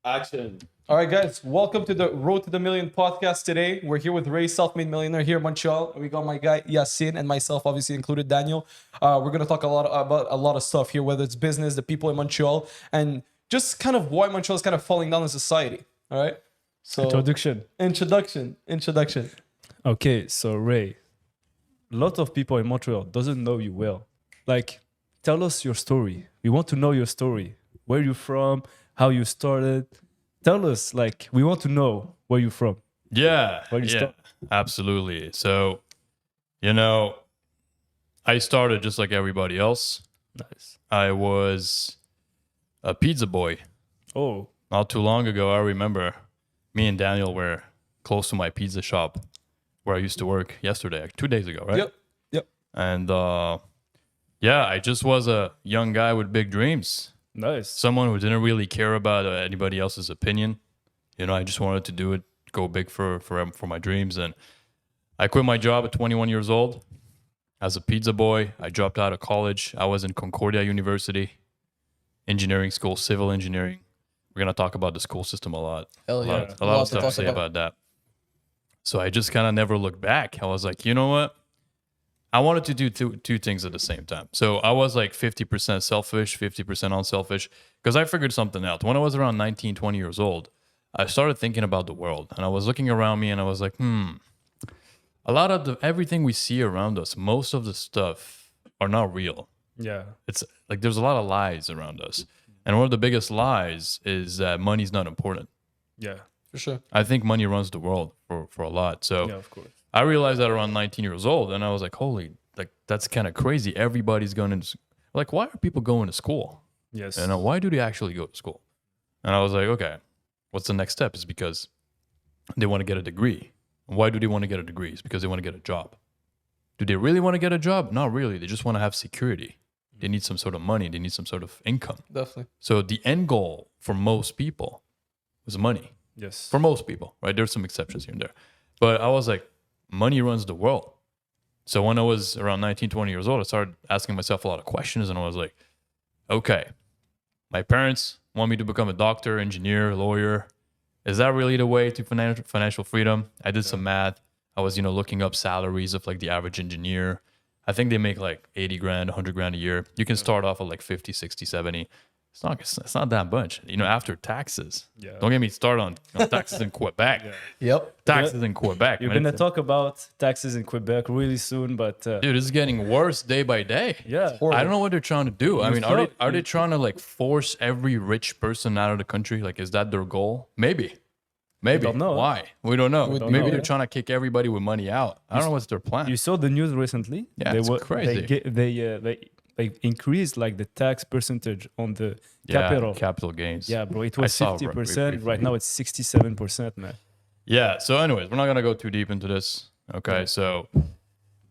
Action. All right, guys. Welcome to the Road to the Million podcast today. We're here with Ray, self-made millionaire here in Montreal. We got my guy Yassine and myself, obviously included Daniel. We're gonna talk about a lot of stuff here, whether it's business, the people in Montreal, and just kind of why Montreal is kind of falling down in society. All right. So Introduction. Okay, so Ray, a lot of people in Montreal doesn't know you well. Like, tell us your story. We want to know your story. Where you from? How you started? Tell us. Like, we want to know where you from. Yeah, Where you start? absolutely. So, I started just like everybody else. Nice. I was a pizza boy. Oh, Not too long ago, I remember me and Daniel were close to my pizza shop where I used to work yesterday, like 2 days ago, right? Yep. And I just was a young guy with big dreams. nice. Someone who didn't really care about anybody else's opinion. I just wanted to do it, go big for my dreams. And I quit my job at 21 years old as a pizza boy. I dropped out of college. I was in Concordia University, engineering school, civil engineering. We're going to talk about the school system a lot. Hell yeah. A lot of stuff to say about that. So I just kind of never looked back. I was like, you know what? I wanted to do two things at the same time. So I was like 50% selfish, 50% unselfish, because I figured something out. When I was around 19, 20 years old, I started thinking about the world. And I was looking around me and I was like, a lot of everything we see around us, most of the stuff are not real. Yeah. It's like there's a lot of lies around us. And one of the biggest lies is that money's not important. Yeah. For sure. I think money runs the world for a lot. So Yeah, of course. I realized that around 19 years old, and I was like, holy, like that's kind of crazy. Everybody's going into, like, why are people going to school? Yes. And why do they actually go to school? And I was like, okay, what's the next step? Is because they want to get a degree. Why do they want to get a degree? It's because they want to get a job. Do they really want to get a job? Not really. They just want to have security. They need some sort of money. They need some sort of income. Definitely. So the end goal for most people was money. Yes. For most people, right? There's some exceptions here and there. But I was like, money runs the world. So when I was around 19, 20 years old, I started asking myself a lot of questions. And I was like, okay, my parents want me to become a doctor, engineer, lawyer. Is that really the way to financial freedom? I did some math. I was, looking up salaries of like the average engineer. I think they make like 80 grand, 100 grand a year. You can start off at like 50, 60, 70. It's not that much, after taxes. Yeah. Don't get me started on taxes in Quebec. Yep. Taxes in Quebec. You're man. going to talk about taxes in Quebec really soon, but Dude, it's getting worse day by day. yeah. I don't know what they're trying to do. I mean, thought- are they trying to like force every rich person out of the country? Like, is that their goal? Maybe. don't know. Why? We don't know. don't Maybe know. they're trying to kick everybody with money out. I don't know what's their plan. You saw the news recently. Yeah, it's crazy. They increased like the tax percentage on the capital capital. gains. Yeah, bro. It I was saw 50%. Right now it's 67%, man. Yeah. So, anyways, we're not gonna go too deep into this. Okay. So,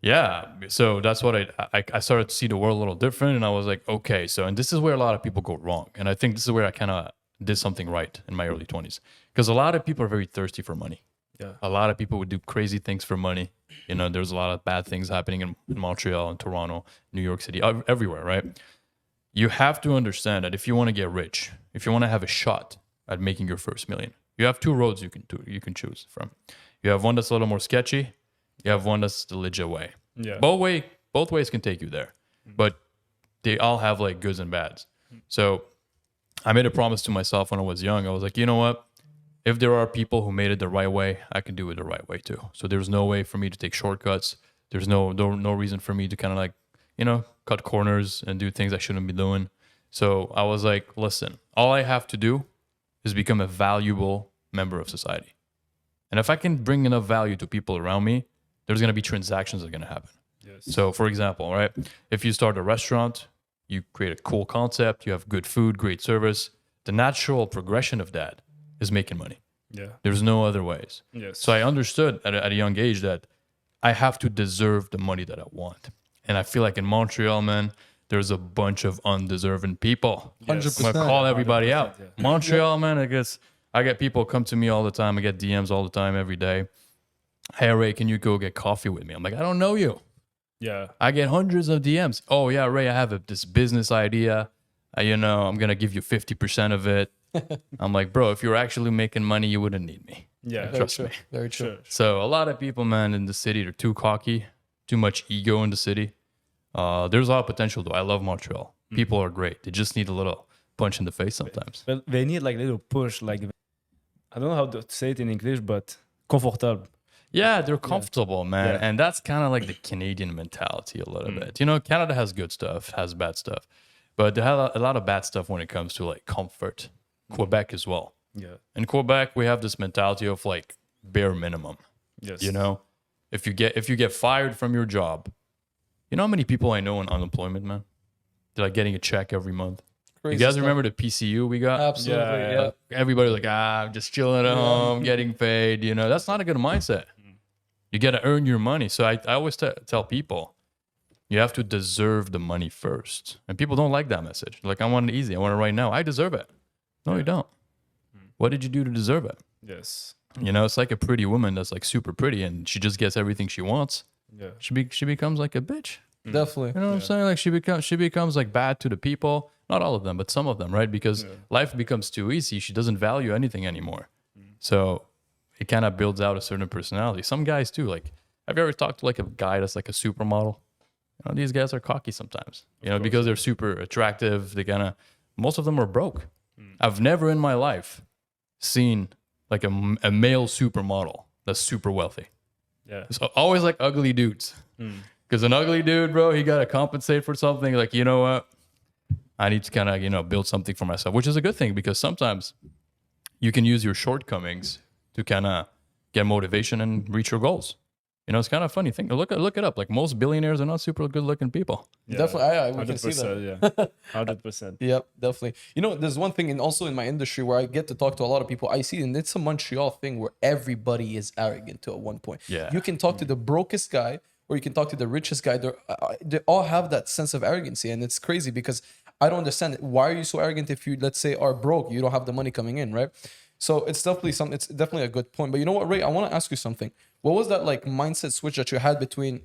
yeah. So that's what I started to see the world a little different, and I was like, okay. So, and this is where a lot of people go wrong, and I think this is where I kind of did something right in my early 20s, because a lot of people are very thirsty for money. Yeah. A lot of people would do crazy things for money. There's a lot of bad things happening in Montreal and Toronto, New York City, everywhere, right? You have to understand that if you want to get rich, if you want to have a shot at making your first million, you have two roads you can choose from. You have one that's a little more sketchy. You have one that's the legit way. Yeah. Both ways can take you there, but they all have like goods and bads. So I made a promise to myself when I was young. I was like, you know what? If there are people who made it the right way, I can do it the right way too. So there's no way for me to take shortcuts. There's no reason for me to kind of like, cut corners and do things I shouldn't be doing. So I was like, listen, all I have to do is become a valuable member of society. And if I can bring enough value to people around me, there's going to be transactions that are going to happen. Yes. So for example, right, if you start a restaurant, you create a cool concept, you have good food, great service, the natural progression of that is making money. Yeah. There's no other ways. Yes. So I understood at a young age that I have to deserve the money that I want. And I feel like in Montreal, man, there's a bunch of undeserving people. Yes. I'm gonna call everybody out. 100%, Montreal, man, I get people come to me all the time. I get DMs all the time, every day. Hey, Ray, can you go get coffee with me? I'm like, I don't know you. Yeah. I get hundreds of DMs. Oh, yeah, Ray, I have this business idea. I'm going to give you 50% of it. I'm like, bro, if you're actually making money, you wouldn't need me. Yeah. Very Trust true. me. Very true. Sure. So a lot of people, man, in the city, they're too cocky, too much ego in the city. There's a lot of potential, though. I love Montreal. People are great. They just need a little punch in the face sometimes. Well, they need like a little push. Like, I don't know how to say it in English, but comfortable. Yeah, they're comfortable, man. Yeah. And that's kind of like the Canadian mentality a little bit. You know, Canada has good stuff, has bad stuff. But they have a lot of bad stuff when it comes to like comfort. Quebec as well. Yeah. In Quebec, we have this mentality of like bare minimum. Yes. You know, if you get fired from your job, you know how many people I know on unemployment, man? They're like getting a check every month. Crazy You guys stuff. remember the PCU we got? Absolutely. Yeah. Yeah. Everybody's like, I'm just chilling at home, getting paid. You know, that's not a good mindset. You got to earn your money. So I always tell people, you have to deserve the money first. And people don't like that message. Like, I want it easy. I want it right now. I deserve it. No, you don't. What did you do to deserve it? Yes. You know, it's like a pretty woman that's like super pretty and she just gets everything she wants. Yeah. She becomes like a bitch. Definitely. You know what I'm saying? Like she becomes like bad to the people. Not all of them, but some of them, right? Because life becomes too easy. She doesn't value anything anymore. So it kind of builds out a certain personality. Some guys too. Like, have you ever talked to like a guy that's like a supermodel? You know, these guys are cocky sometimes. You know, because they're super attractive. Most of them are broke. I've never in my life seen like a male supermodel that's super wealthy. Yeah. It's always like ugly dudes. Because an ugly dude, bro, he got to compensate for something. Like, you know what? I need to kind of, you know, build something for myself, which is a good thing because sometimes you can use your shortcomings to kind of get motivation and reach your goals. You know, it's kind of a funny thing. Look it up. Like most billionaires are not super good looking people. Yeah. Definitely. We can see that. 100%. Yeah. 100%. Yep, definitely. You know, there's one thing, and also in my industry where I get to talk to a lot of people, I see, and it's a Montreal thing where everybody is arrogant to at one point. Yeah. You can talk to the brokest guy, or you can talk to the richest guy. They all have that sense of arrogancy, and it's crazy because I don't understand it. Why are you so arrogant if you, let's say, are broke? You don't have the money coming in, right? So it's definitely something. It's definitely a good point. But you know what, Ray? I want to ask you something. What was that like mindset switch that you had between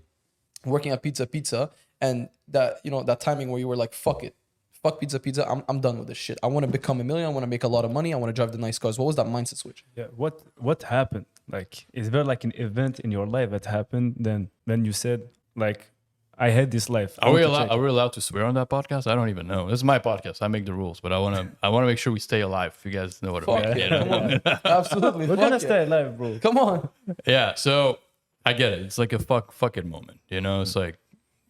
working at Pizza and that, you know, that timing where you were like, fuck it, fuck Pizza, I'm done with this shit. I want to become a millionaire. I want to make a lot of money. I want to drive the nice cars. What was that mindset switch? Yeah. What happened? Like, is there like an event in your life that happened then when you said like, I had this life? Are we allowed to swear on that podcast? I don't even know. This is my podcast. I make the rules, but I want to make sure we stay alive. If you guys know what I Fuck mean. it. Come on. Absolutely. We're fuck gonna it. stay alive, bro. Come on. Yeah, so I get it. It's like a fuck it moment. You know, it's like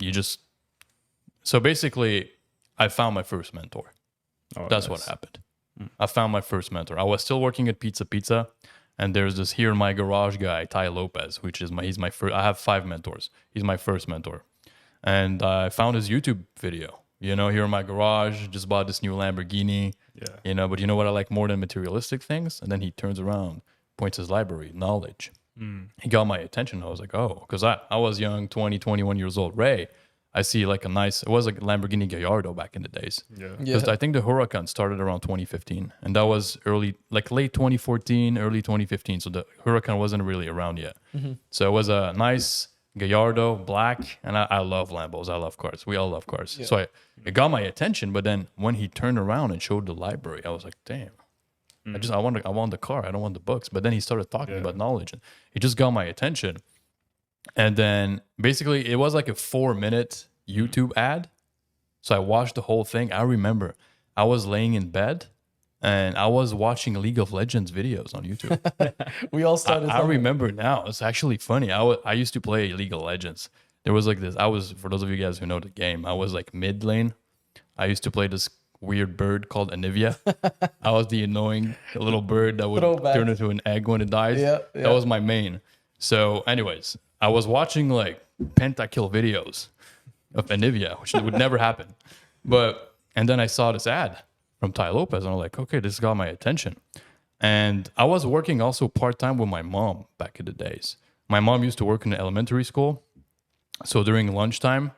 you just. So basically, I found my first mentor. Oh, That's what happened. I found my first mentor. I was still working at Pizza, and there's this here in my garage guy, Tai Lopez, which is he's my first. I have 5 mentors. He's my first mentor, and I found his YouTube video. You know, here in my garage, just bought this new Lamborghini. Yeah. You know, but you know what I like more than materialistic things? And then he turns around, points his library, knowledge. He got my attention. I was like, oh, because I was young, 20, 21 years old. Ray, I see like it was like a Lamborghini Gallardo back in the days. Yeah. Because I think the Huracan started around 2015. And that was late 2014, early 2015. So the Huracan wasn't really around yet. So it was a nice Gallardo, black. And I love Lambos. I love cars. We all love cars. Yeah. So it got my attention. But then when he turned around and showed the library, I was like, damn. I want the car. I don't want the books. But then he started talking about knowledge, and it just got my attention. And then basically it was like a 4-minute YouTube ad. So I watched the whole thing. I remember I was laying in bed and I was watching League of Legends videos on YouTube. We all started. I remember now. It's actually funny. I used to play League of Legends. There was like this. For those of you guys who know the game, I was like mid lane. I used to play this weird bird called Anivia. I was the annoying little bird that would turn into an egg when it dies. Yeah. That was my main. So anyways, I was watching like pentakill videos of Anivia, which would never happen. And then I saw this ad from Tai Lopez and I'm like, okay, this got my attention. And I was working also part-time with my mom back in the days. My mom used to work in an elementary school. So during lunchtime,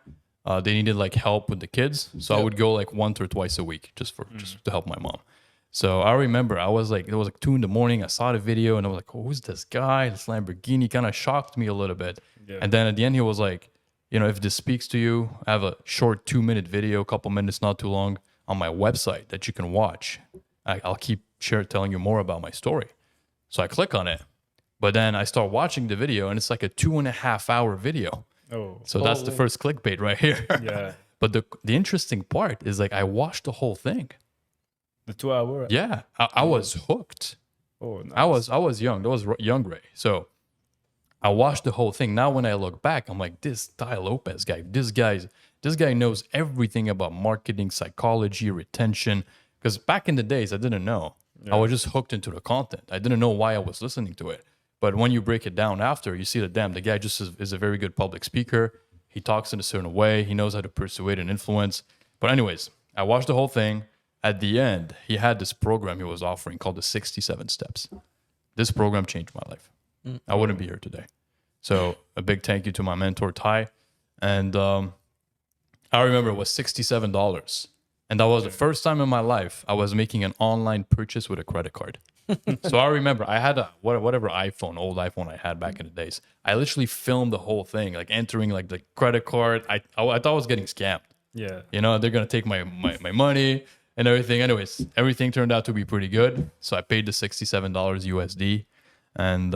they needed like help with the kids. So I would go like once or twice a week just to help my mom. So I remember it was like 2 a.m. I saw the video and I was like, oh, who's this guy? This Lamborghini kind of shocked me a little bit. Yeah. And then at the end, he was like, you know, if this speaks to you, I have a short 2-minute video, a couple minutes, not too long, on my website that you can watch. I'll keep telling you more about my story. So I click on it, but then I start watching the video, and it's like a 2.5 hour video. Oh, So that's the first clickbait right here. yeah. But the interesting part is like I watched the whole thing. The 2 hour. Yeah, I was hooked. Oh, nice. I was young. That was young Ray. So I watched the whole thing. Now when I look back, I'm like, this Tai Lopez guy, this guy knows everything about marketing, psychology, retention. Because back in the days, I didn't know. I was just hooked into the content. I didn't know why I was listening to it. But when you break it down after, you see that damn, the guy just is a very good public speaker. He talks in a certain way. He knows how to persuade and influence. But anyways, I watched the whole thing. At the end, he had this program he was offering called the 67 Steps. This program changed my life. I wouldn't be here today. So a big thank you to my mentor, Tai. And I remember it was $67. And that was the first time in my life I was making an online purchase with a credit card. So I remember I had a whatever old iPhone I had back in the days. I literally filmed the whole thing, like entering like the credit card. I thought I was getting scammed. Yeah. You know, they're gonna take my money and everything. Anyways, everything turned out to be pretty good. So I paid the $67 USD and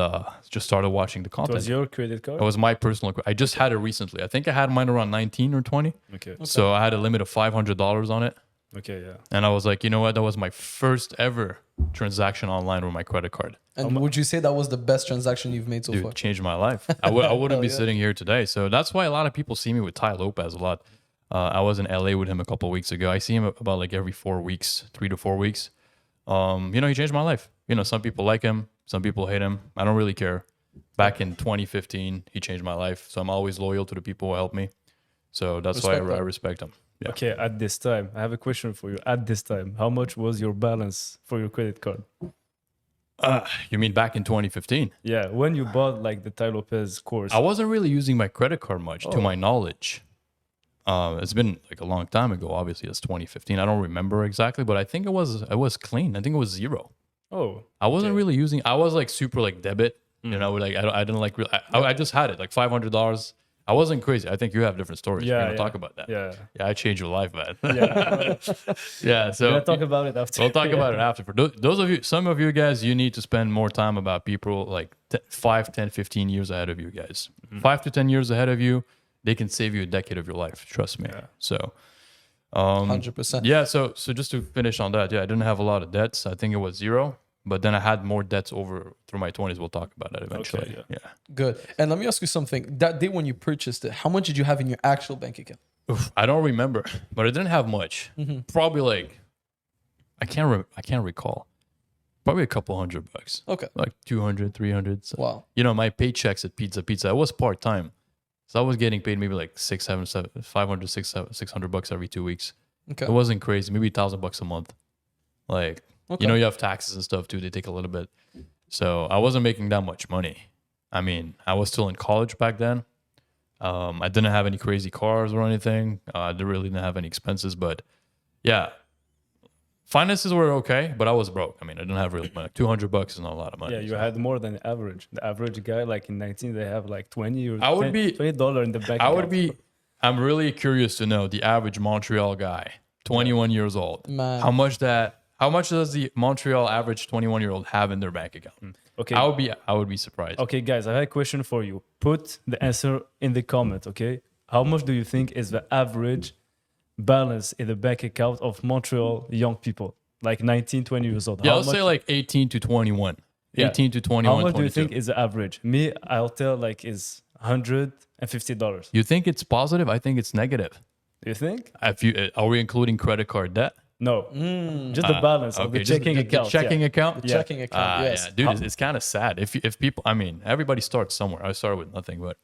just started watching the It content. was your credit card? It was my personal. I just had it recently. I think I had mine around 19 or 20. Okay. So I had a limit of $500 on it. Okay, yeah. And I was like, you know what? That was my first ever transaction online with my credit card. And would you say that was the best transaction you've made so Dude, far? changed my life. I wouldn't be yeah. sitting here today. So that's why a lot of people see me with Tai Lopez a lot. I was in LA with him a couple of weeks ago. I see him about like every 4 weeks, 3 to 4 weeks. You know, he changed my life. You know, some people like him, some people hate him. I don't really care. Back in 2015, he changed my life. So I'm always loyal to the people who help me. So that's why I respect him. Yeah. Okay, at this time, I have a question for you. At this time, how much was your balance for your credit card? You mean back in 2015? Yeah, when you bought like the Tai Lopez course. I wasn't really using my credit card much, to my knowledge. It's been like a long time ago. Obviously, it's 2015. I don't remember exactly, but I think it was clean. I think it was zero. Oh, I wasn't really using. I was like super like debit. You know, like I didn't like. I just had it like $500. I wasn't crazy. I think you have different stories. Yeah, We're gonna yeah. talk about that. yeah. Yeah, I changed your life, man. Yeah. Yeah. So We'll talk about it after. we'll talk about it after. For those of you, some of you guys, you need to spend more time about people like 5, 10, 15 years ahead of you guys. 5 to 10 years ahead of you, they can save you a decade of your life. Trust me. Yeah. So, 100%. yeah. So just to finish on that, yeah, I didn't have a lot of debts. I think it was zero. But then I had more debts over through my 20s. We'll talk about that eventually. Okay, yeah. Good. And let me ask you something. That day when you purchased it, how much did you have in your actual bank account? Oof, I don't remember, but I didn't have much. Probably like I can't recall. Probably a couple $100. Okay. Like 200, 300. So, Wow. you know, my paychecks at Pizza, I was part time, so I was getting paid maybe like 600 bucks every 2 weeks. Okay. It wasn't crazy. Maybe $1,000 a month. Like Okay. you know, you have taxes and stuff too. They take a little bit. So I wasn't making that much money. I mean, I was still in college back then. I didn't have any crazy cars or anything. I didn't have any expenses, but yeah, finances were okay, but I was broke. I mean, I didn't have really money. $200 is not a lot of money. Yeah, you had more than the average. The average guy, like in 19, they have like 20 or I would be- $20 in the bank. I would account. be. I'm really curious to know the average Montreal guy, 21 years old. Man. How much does the Montreal average 21-year-old have in their bank account? Okay. I would be surprised. Okay, guys, I have a question for you. Put the answer in the comment, okay? How much do you think is the average balance in the bank account of Montreal young people, like 19, 20 years old? Yeah, How let's say much- like 18 to 21. Yeah. 18 to 21. How much do you 22. think is the average? Me, I'll tell like is $150. You think it's positive? I think it's negative. Do you think? Are we including credit card debt? No. Just the balance of the just checking the account. checking yeah. account. Yeah. Checking account. Yes. Yeah, dude, it's kind of sad. If people, I mean, everybody starts somewhere. I started with nothing, but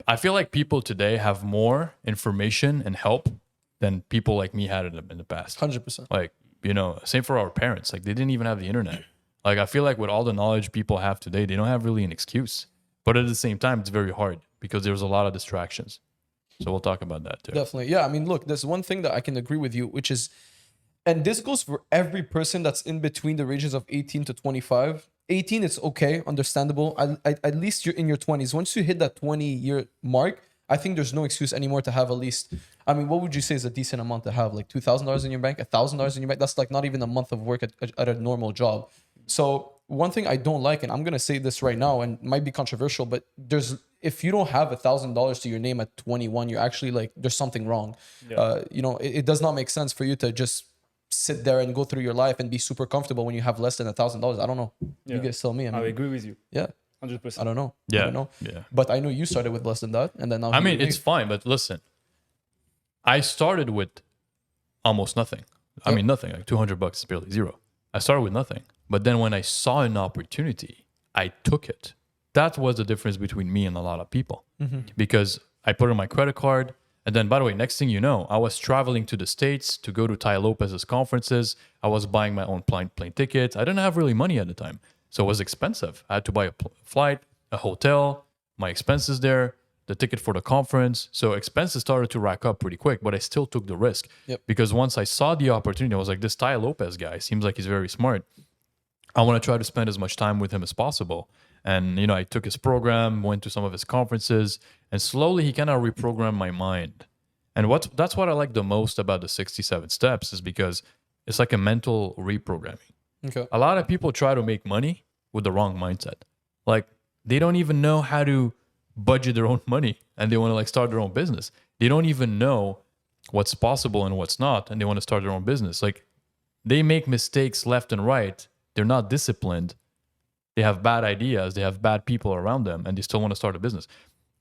I feel like people today have more information and help than people like me had in the past. 100%. Like, you know, same for our parents. Like, they didn't even have the internet. Like, I feel like with all the knowledge people have today, they don't have really an excuse. But at the same time, it's very hard because there's a lot of distractions. So we'll talk about that too. Definitely. Yeah. I mean, look, there's one thing that I can agree with you, which is, and this goes for every person that's in between the ranges of 18 to 25. 18, it's okay, understandable. At least you're in your 20s. Once you hit that 20-year mark, I think there's no excuse anymore to have at least, I mean, what would you say is a decent amount to have? Like $2,000 in your bank, $1,000 in your bank? That's like not even a month of work at a normal job. So one thing I don't like, and I'm going to say this right now and it might be controversial, but if you don't have $1,000 to your name at 21, you're actually like, there's something wrong. Yeah. You know, it does not make sense for you to just sit there and go through your life and be super comfortable when you have less than $1,000. I don't know. Yeah. You guys tell me. I I mean, agree with you. yeah. 100%. I don't know. Yeah. I don't know. Yeah. But I know you started with less than that, and then now. I mean, it's fine, but listen, I started with almost nothing. I Yep. mean, nothing. Like $200 is barely zero. I started with nothing, but then when I saw an opportunity, I took it. That was the difference between me and a lot of people, because I put in my credit card, and then, by the way, next thing you know, I was traveling to the States to go to Tai Lopez's conferences. I was buying my own plane tickets. I didn't have really money at the time. So it was expensive. I had to buy a flight, a hotel, my expenses there, the ticket for the conference. So expenses started to rack up pretty quick, but I still took the risk. Yep. Because once I saw the opportunity, I was like, this Tai Lopez guy seems like he's very smart. I want to try to spend as much time with him as possible. And, you know, I took his program, went to some of his conferences, and slowly he kind of reprogrammed my mind. And that's what I like the most about the 67 steps is because it's like a mental reprogramming. Okay. A lot of people try to make money with the wrong mindset. Like they don't even know how to budget their own money and they want to like start their own business. They don't even know what's possible and what's not, and they want to start their own business. Like they make mistakes left and right. They're not disciplined. They have bad ideas. They have bad people around them, and they still want to start a business.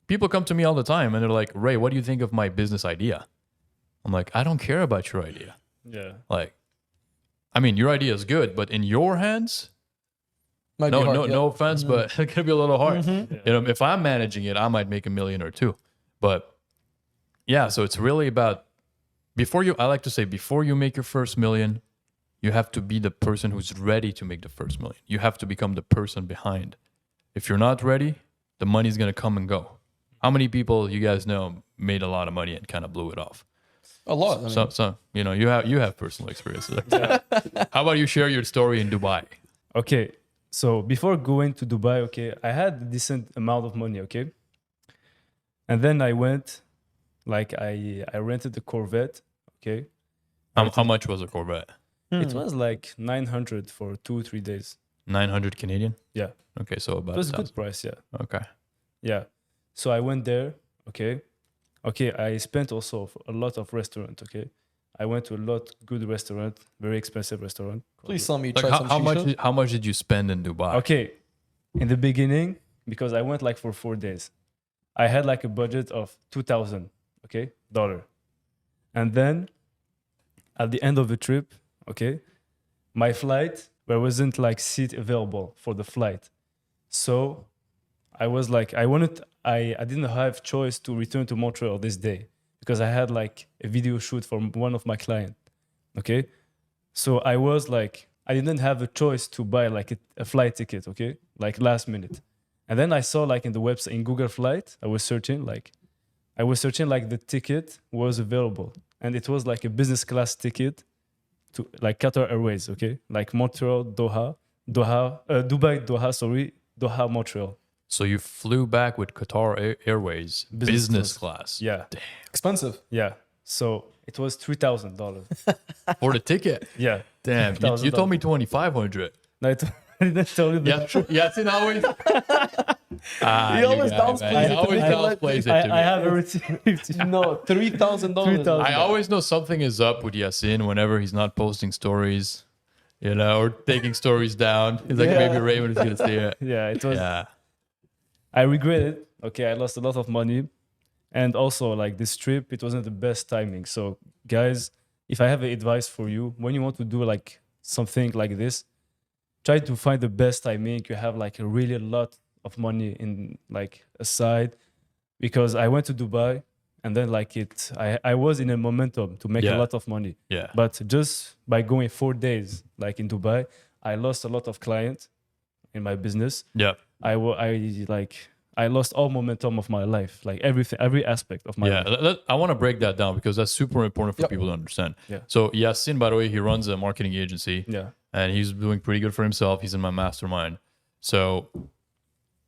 People come to me all the time and they're like, Ray, what do you think of my business idea? I'm like, I don't care about your idea. Yeah. Like, I mean, your idea is good, but in your hands, Might be hard, yeah. no offense, but it could be a little hard. You know, if I'm managing it, I might make $1 million or $2 million. But yeah, so it's really about I like to say, before you make your first $1 million, you have to be the person who's ready to make the first $1 million. You have to become the person behind. If you're not ready, the money's gonna come and go. How many people you guys know made a lot of money and kind of blew it off? A lot. I mean, So you know, you have personal experiences. How about you share your story in Dubai? Okay. So before going to Dubai, okay, I had a decent amount of money, okay? And then I went, like I rented a Corvette, okay? How much was a Corvette? It was like 900 for 2-3 days. 900 Canadian? Yeah. Okay, so about It was a 1,000. good price, yeah. Okay. Yeah. So I went there, okay? Okay, I spent also a lot of restaurant, okay? I went to a lot good restaurant, very expensive restaurant. please tell me you Like tried some shisha. how much did you spend in Dubai? Okay, in the beginning, because I went like for 4 days, I had like a budget of $2,000, okay, dollar. And then at the end of the trip, okay, my flight, there wasn't like seat available for the flight. So I was like, I didn't have choice to return to Montreal this day because I had like a video shoot from one of my clients, okay? So I was like, I didn't have a choice to buy like a flight ticket, okay? Like last minute. And then I saw like in the website, in Google Flight, I was searching like the ticket was available. And it was like a business class ticket to like Qatar Airways, okay? Like Montreal, Dubai, Doha, Montreal. So you flew back with Qatar Airways business class. Yeah. Expensive. Yeah. So it was $3,000. For the ticket. Yeah. Damn. You told me 2,500. No, I didn't tell you that. Yeah, it's always. He always downplays it He to always make it downplays it to me. I have everything. No, $3,000. $3,000. I always know something is up with Yasin whenever he's not posting stories, you know, or taking stories down. He's like, maybe Raymond is going to see it. Yeah, it was. Yeah. I regret it. Okay, I lost a lot of money. And also, like this trip, it wasn't the best timing. So, guys, if I have an advice for you, when you want to do like something like this, try to find the best timing. You have like a really lot of money in like aside, because I went to Dubai and then like I was in a momentum to make a lot of money. Yeah. But just by going 4 days like in Dubai, I lost a lot of clients in my business. Yeah. I lost all momentum of my life, like everything, every aspect of my life. I want to break that down because that's super important for people to understand. Yeah. So Yasin, by the way, he runs a marketing agency. Yeah. And he's doing pretty good for himself. He's in my mastermind. So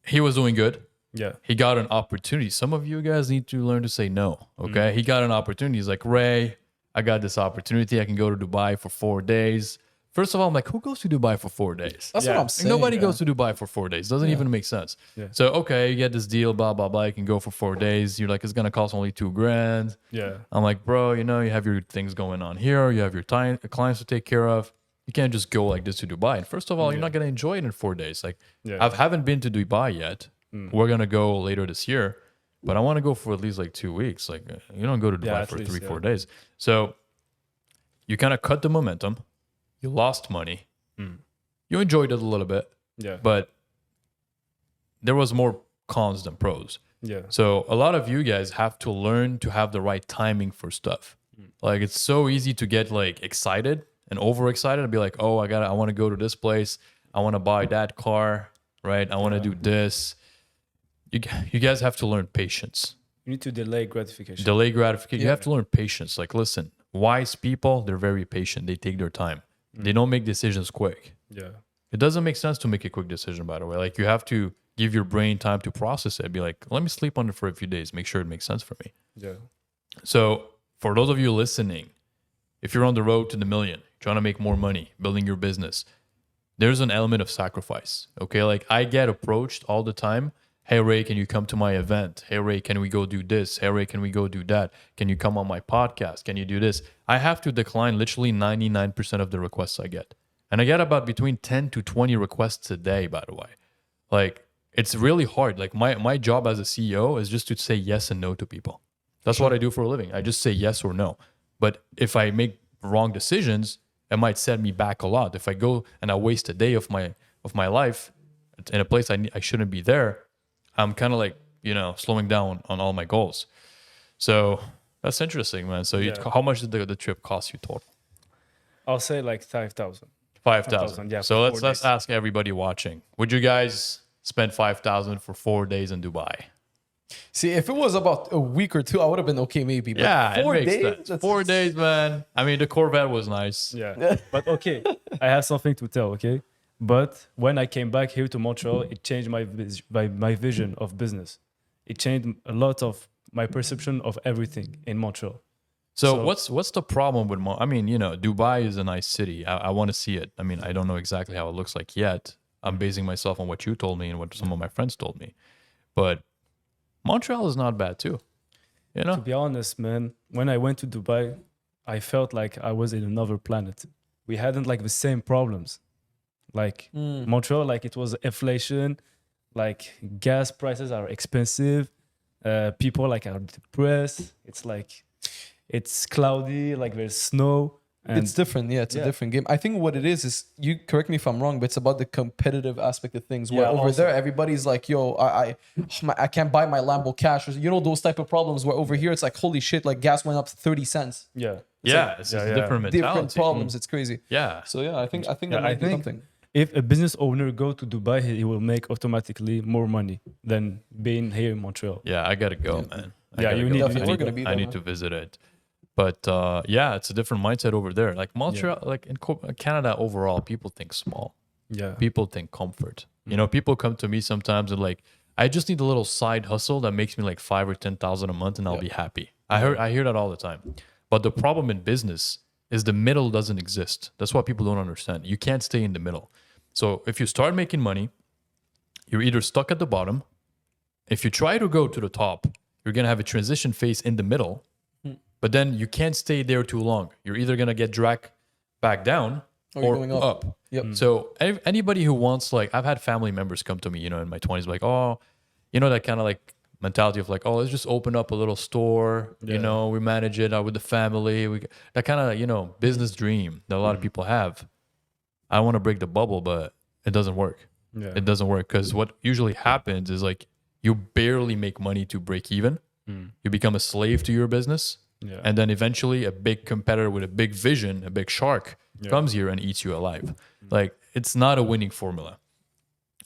he was doing good. Yeah. He got an opportunity. Some of you guys need to learn to say no. Okay. He got an opportunity. He's like, Ray, I got this opportunity. I can go to Dubai for 4 days. First of all, I'm like, who goes to Dubai for 4 days? That's Yeah. what I'm Like, saying. nobody goes to Dubai for 4 days. Doesn't even make sense. Yeah. So, okay, you get this deal, blah, blah, blah. You can go for 4 days. You're like, it's going to cost only $2,000. Yeah. I'm like, bro, you know, you have your things going on here. You have your clients to take care of. You can't just go like this to Dubai. And first of all, you're not going to enjoy it in 4 days. Like, Yeah. I haven't been to Dubai yet. We're going to go later this year. But I want to go for at least like 2 weeks. Like, you don't go to Dubai at for least, 3-4 days. So you kind of cut the momentum. You lost money. You enjoyed it a little bit, Yeah. but there was more cons than pros. Yeah. So a lot of you guys have to learn to have the right timing for stuff. Like, it's so easy to get like excited and overexcited and be like, oh, I want to go to this place. I want to buy that car, right? I want to do this. You guys have to learn patience. You need to delay gratification. Delay gratification. You have to learn patience. Like, listen, wise people, they're very patient. They take their time. They don't make decisions quick. Yeah. It doesn't make sense to make a quick decision, by the way. Like, you have to give your brain time to process it. Be like, let me sleep on it for a few days. Make sure it makes sense for me. Yeah. So for those of you listening, if you're on the road to the million, trying to make more money, building your business, there's an element of sacrifice. Okay. Like, I get approached all the time. Hey, Ray, can you come to my event? Hey, Ray, can we go do this? Hey, Ray, can we go do that? Can you come on my podcast? Can you do this? I have to decline literally 99% of the requests I get. And I get about between 10 to 20 requests a day, by the way. Like, it's really hard. Like, my job as a CEO is just to say yes and no to people. That's what I do for a living. I just say yes or no. But if I make wrong decisions, it might set me back a lot. If I go and I waste a day of my life in a place I shouldn't be there, I'm kind of like, you know, slowing down on all my goals. So that's interesting, man. So how much did the trip cost you total? I'll say like 5,000. 5,000. Yeah. So for let's 4 days. ask everybody watching. Would you guys spend 5,000 for 4 days in Dubai? See, if it was about a week or two, I would have been okay, maybe. But Yeah, 4 it makes days. sense. That's- 4 days, man. I mean, the Corvette was nice. Yeah. But okay, I have something to tell, okay? But when I came back here to Montreal, it changed my vision of business. It changed a lot of my perception of everything in Montreal. So what's the problem with I mean, you know, Dubai is a nice city. I want to see it. I mean, I don't know exactly how it looks like yet. I'm basing myself on what you told me and what some of my friends told me. But Montreal is not bad too. You To know? be honest, man, when I went to Dubai, I felt like I was in another planet. We hadn't like the same problems. Like Montreal, like it was inflation, like gas prices are expensive. People like are depressed. It's like it's cloudy, like there's snow. And It's different. Yeah, it's a different game. I think what it is you correct me if I'm wrong, but it's about the competitive aspect of things. Where Yeah, over also. there, everybody's like, yo, I can't buy my Lambo cash. Or, you know, those type of problems where over here, it's like, holy shit, like gas went up 30 cents. yeah. Yeah, it's just a different mentality. Different problems. It's crazy. Yeah. So yeah, I think Yeah, that might be something. If a business owner go to Dubai, he will make automatically more money than being here in Montreal. Yeah, I gotta go, man. I Yeah, gotta you go. need- I Definitely. We're gonna be there, I need man. to visit it. But yeah, it's a different mindset over there. Like Montreal, like in Canada overall, people think small. Yeah. People think comfort. You know, people come to me sometimes and like, I just need a little side hustle that makes me like 5,000 or 10,000 a month, and I'll be happy. I hear that all the time. But the problem in business is the middle doesn't exist. That's what people don't understand. You can't stay in the middle. So if you start making money, you're either stuck at the bottom. If you try to go to the top, you're gonna have a transition phase in the middle. But then you can't stay there too long. You're either gonna get dragged back down Or you're or going up. up. Yep. So anybody who wants, like, I've had family members come to me, you know, in my 20s, like, oh, you know, that kind of like mentality of like, oh, let's just open up a little store. You know, we manage it with the family. That kind of, you know, business dream that a lot of people have. I want to break the bubble, but it doesn't work. Yeah. It doesn't work because what usually happens is like you barely make money to break even. You become a slave to your business. Yeah. And then eventually a big competitor with a big vision, a big shark comes here and eats you alive. Like, it's not a winning formula.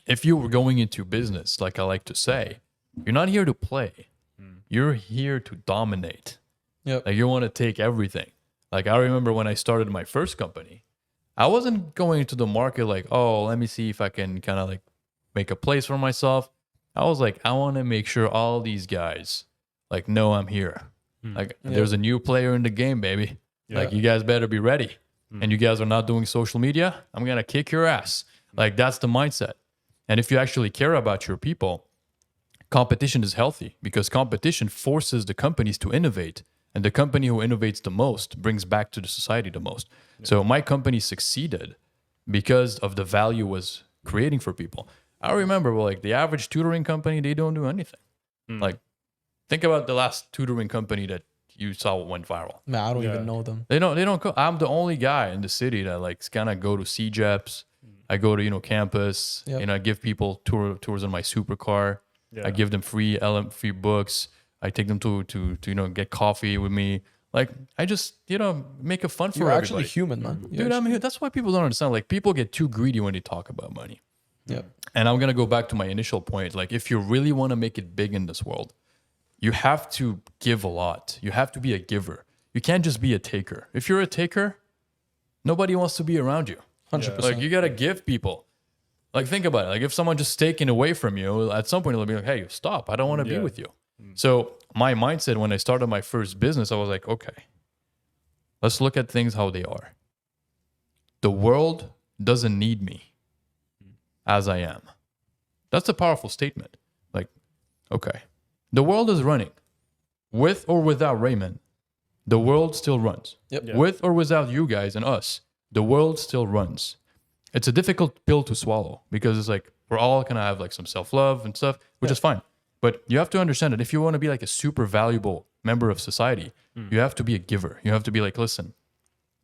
If you were going into business, like I like to say, you're not here to play. You're here to dominate. Yep. Like, you want to take everything. Like, I remember when I started my first company, I wasn't going to the market like, oh, let me see if I can kind of like make a place for myself. I was like, I want to make sure all these guys like know I'm here. Like there's a new player in the game, baby. Like you guys better be ready. And you guys are not doing social media, I'm gonna kick your ass. Like that's the mindset. And if you actually care about your people, competition is healthy because competition forces the companies to innovate. And the company who innovates the most brings back to the society the most. So my company succeeded because of the value was creating for people. I remember like the average tutoring company, they don't do anything. Like think about the last tutoring company that you saw went viral. Man, I don't even know them. They don't go. I'm the only guy in the city that like kind of go to CJEPs. I go to campus. Yep. I give people tours on my supercar. I give them free books. I take them to get coffee with me. Like I just make it fun for You're everybody. actually human, man. Dude, I'm here. That's why people don't understand. Like people get too greedy when they talk about money. Yeah. And I'm gonna go back to my initial point. Like if you really want to make it big in this world, you have to give a lot. You have to be a giver. You can't just be a taker. If you're a taker, nobody wants to be around you. 100%. Like you gotta give people. Like think about it. Like if someone just taking away from you, at some point they'll be like, "Hey, stop! I don't want to be with you." So my mindset when I started my first business, I was like, "Okay, let's look at things how they are. The world doesn't need me as I am." That's a powerful statement. Like, okay, the world is running with or without Raymond. The world still runs. Yep. With or without you guys and us, the world still runs. It's a difficult pill to swallow because it's like we're all gonna have like some self-love and stuff, which is fine. But you have to understand that if you want to be like a super valuable member of society, you have to be a giver. You have to be like, listen,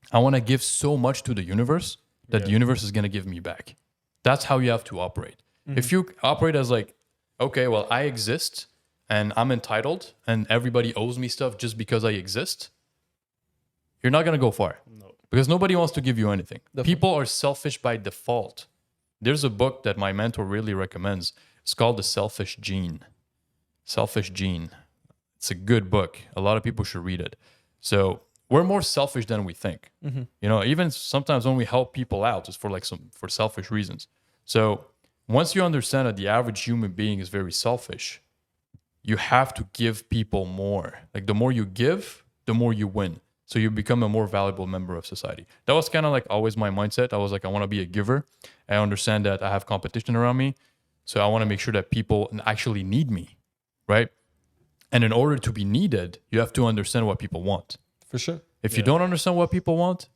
I want to give so much to the universe that the universe is gonna give me back. That's how you have to operate. If you operate as like, okay, well, I exist and I'm entitled and everybody owes me stuff just because I exist, you're not gonna go far. Because nobody wants to give you anything. People are selfish by default. There's a book that my mentor really recommends. It's called The Selfish Gene. Selfish Gene. It's a good book. A lot of people should read it. So we're more selfish than we think. Even sometimes when we help people out, it's for selfish reasons. So once you understand that the average human being is very selfish, you have to give people more. Like the more you give, the more you win. So you become a more valuable member of society. That was kind of like always my mindset. I was like, I want to be a giver. I understand that I have competition around me. So I want to make sure that people actually need me, right? And in order to be needed, you have to understand what people want. For sure. If you don't understand what people want,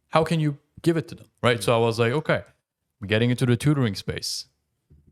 how can you give it to them, right? So I was like, okay, I'm getting into the tutoring space.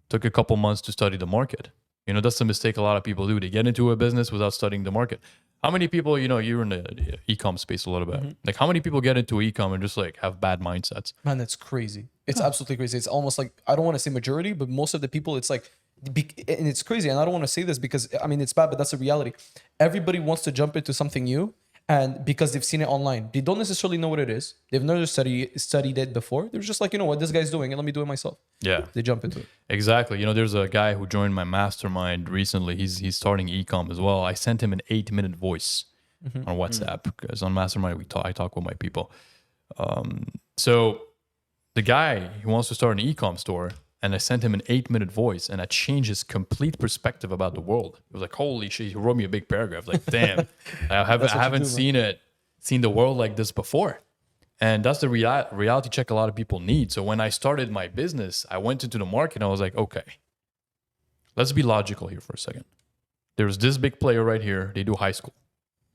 Took a couple months to study the market. That's the mistake a lot of people do. They get into a business without studying the market. How many people, you're in the e-com space a little bit. Like how many people get into e-com and just like have bad mindsets? Man, that's crazy. It's absolutely crazy. It's almost like, I don't want to say majority, but most of the people, it's like, and it's crazy. And I don't want to say this because, it's bad, but that's the reality. Everybody wants to jump into something new. And because they've seen it online, they don't necessarily know what it is. They've never studied it before. They're just like, what this guy's doing, and let me do it myself. Yeah, they jump into it. Exactly. There's a guy who joined my mastermind recently. He's starting e-com as well. I sent him an 8-minute voice on WhatsApp because on mastermind I talk with my people. So the guy he wants to start an e-com store, and I sent him an 8-minute voice, and that changed his complete perspective about the world. It was like, holy shit, he wrote me a big paragraph. Like, damn, I haven't seen the world like this before. And that's the reality check a lot of people need. So when I started my business, I went into the market and I was like, okay, let's be logical here for a second. There's this big player right here. They do high school.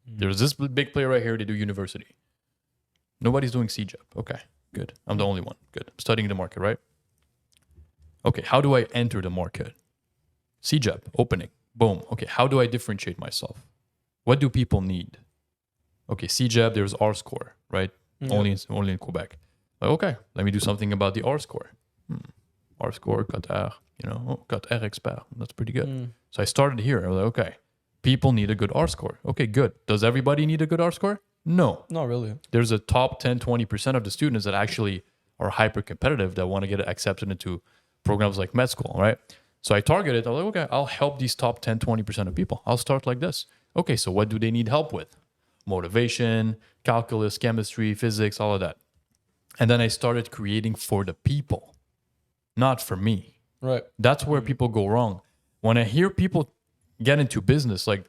There's this big player right here. They do university. Nobody's doing CJEP. Okay, good. I'm the only one. Good. I'm studying the market, right? Okay, how do I enter the market? CJEP, opening, boom. Okay, how do I differentiate myself? What do people need? Okay, CJEP, there's R score, right? Only in Quebec. Like, okay, let me do something about the R score. R score, cut R, cut R expert. That's pretty good. So I started here. I was like, okay, people need a good R score. Okay, good. Does everybody need a good R score? No. Not really. There's a top 10, 20% of the students that actually are hyper competitive that want to get accepted into programs like med school, right? So I targeted, I was like, okay, I'll help these top 10, 20% of people. I'll start like this. Okay, so what do they need help with? Motivation, calculus, chemistry, physics, all of that. And then I started creating for the people, not for me. Right. That's where people go wrong. when I hear people get into business, like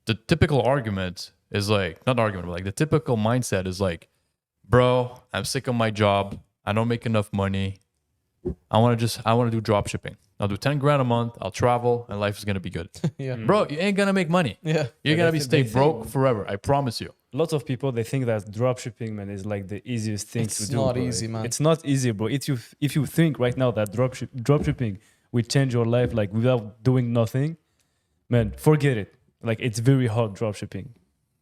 the typical argument is like, not argument, but like the typical mindset is like, bro, I'm sick of my job. I don't make enough money. I want to do drop shipping. I'll do 10 grand a month. I'll travel and life is going to be good. Yeah. Bro, you ain't going to make money. Yeah. You're going to they stay think- broke forever. I promise you. Lots of people, they think that dropshipping, man, is like the easiest thing It's to do. not bro. easy, man. It's not easy, bro. If you think right now that dropshipping will change your life like without doing nothing, man, forget it. Like it's very hard dropshipping.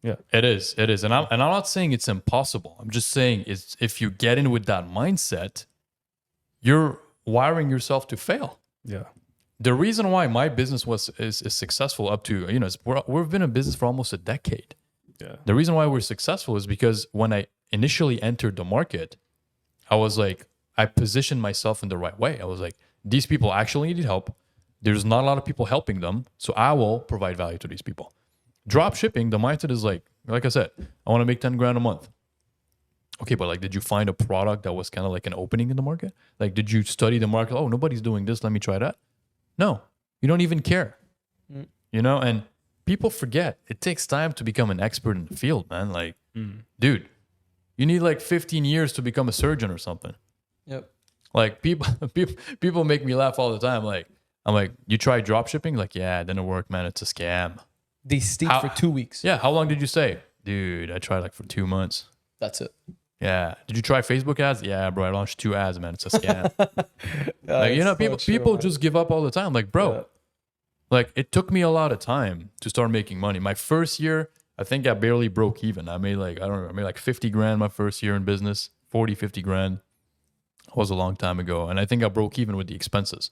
Yeah. It is. And I'm not saying it's impossible. I'm just saying it's if you get in with that mindset, you're wiring yourself to fail. Yeah. The reason why my business is successful up to, we've been in business for almost a decade. Yeah. The reason why we're successful is because when I initially entered the market, I was like, I positioned myself in the right way. I was like, these people actually need help. There's not a lot of people helping them. So I will provide value to these people. Drop shipping, the mindset is like I said, I want to make 10 grand a month. Okay, but like, did you find a product that was kind of like an opening in the market? Like, did you study the market? Oh, nobody's doing this. Let me try that. No, you don't even care. And people forget it takes time to become an expert in the field, man. Like, dude, you need like 15 years to become a surgeon or something. Yep. Like people make me laugh all the time. Like, I'm like, you tried drop shipping? Like, yeah, it didn't work, man. It's a scam. They stayed for 2 weeks. Yeah. How long did you stay? Dude, I tried like for 2 months. That's it. Yeah. Did you try Facebook ads? Yeah, bro. I launched 2 ads, man. It's a scam. Like, people just give up all the time. Like, bro, like it took me a lot of time to start making money. My first year, I think I barely broke even. I made like, I don't know, I made like 50 grand my first year in business, 50 grand. That was a long time ago. And I think I broke even with the expenses.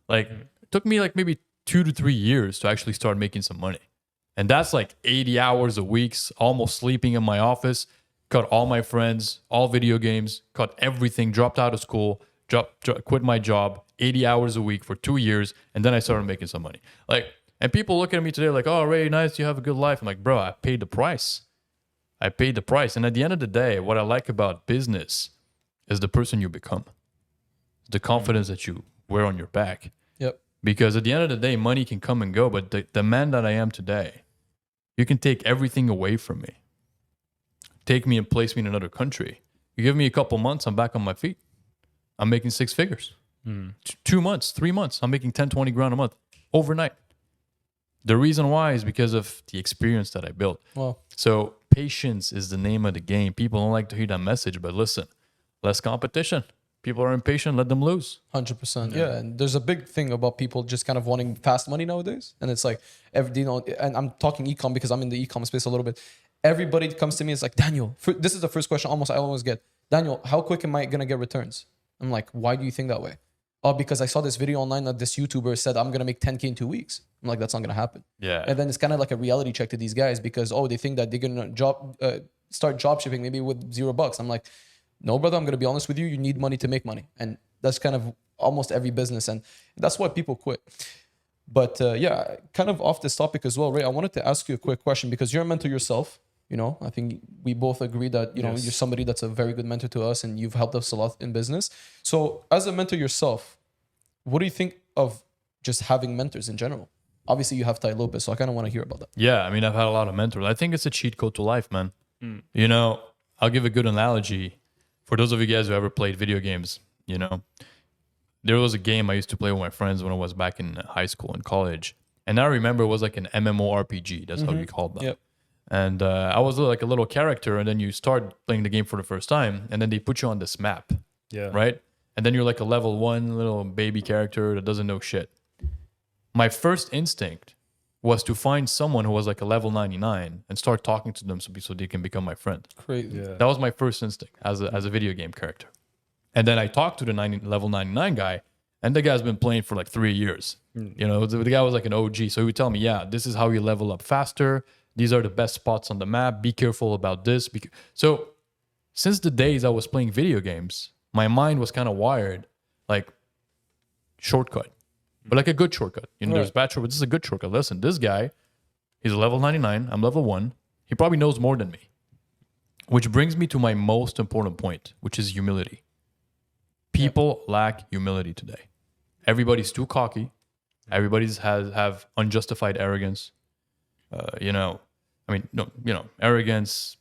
Like it took me like maybe 2 to 3 years to actually start making some money. And that's like 80 hours a week, almost sleeping in my office, cut all my friends, all video games, cut everything, dropped out of school, quit my job, 80 hours a week for 2 years. And then I started making some money. Like, and people look at me today like, oh, Ray, nice, you have a good life. I'm like, bro, I paid the price. And at the end of the day, what I like about business is the person you become, the confidence that you wear on your back. Yep. Because at the end of the day, money can come and go. But the man that I am today, you can take everything away from me. Take me and place me in another country. You give me a couple months, I'm back on my feet. I'm making 6 figures. 2 months, 3 months, I'm making 10, 20 grand a month overnight. The reason why is because of the experience that I built. Well, So patience is the name of the game. People don't like to hear that message, but listen, less competition. People are impatient, let them lose. 100%. Yeah. And there's a big thing about people just kind of wanting fast money nowadays. And it's like, and I'm talking e-com because I'm in the e-com space a little bit. Everybody comes to me, it's like, Daniel, this is the first question I always get. Daniel, how quick am I going to get returns? I'm like, why do you think that way? Oh, because I saw this video online that this YouTuber said, I'm going to make 10K in 2 weeks. I'm like, that's not going to happen. Yeah. And then it's kind of like a reality check to these guys because, they think that they're going to start job shipping maybe with $0. I'm like, no, brother, I'm going to be honest with you. You need money to make money. And that's kind of almost every business. And that's why people quit. But yeah, kind of off this topic as well, Ray, I wanted to ask you a quick question because you're a mentor yourself. I think we both agree that, you're somebody that's a very good mentor to us and you've helped us a lot in business. So as a mentor yourself, what do you think of just having mentors in general? Obviously you have Tai Lopez, so I kind of want to hear about that. Yeah, I mean, I've had a lot of mentors. I think it's a cheat code to life, man. I'll give a good analogy. For those of you guys who ever played video games, there was a game I used to play with my friends when I was back in high school and college. And I remember it was like an MMORPG. That's how we called them. Yep. And I was like a little character, and then you start playing the game for the first time, and then they put you on this map, right? And then you're like a level 1 little baby character that doesn't know shit. My first instinct was to find someone who was like a level 99 and start talking to them so they can become my friend. Crazy. Yeah. That was my first instinct as a video game character. And then I talked to the level 99 guy, and the guy's been playing for like 3 years. The guy was like an OG. So he would tell me, yeah, this is how you level up faster. These are the best spots on the map. Be careful about this. So since the days I was playing video games, my mind was kind of wired like shortcut, but like a good shortcut. There's bad shortcut. This is a good shortcut. Listen, this guy, he's a level 99. I'm level 1. He probably knows more than me, which brings me to my most important point, which is humility. People lack humility today. Everybody's too cocky. Everybody's have unjustified arrogance. Arrogance.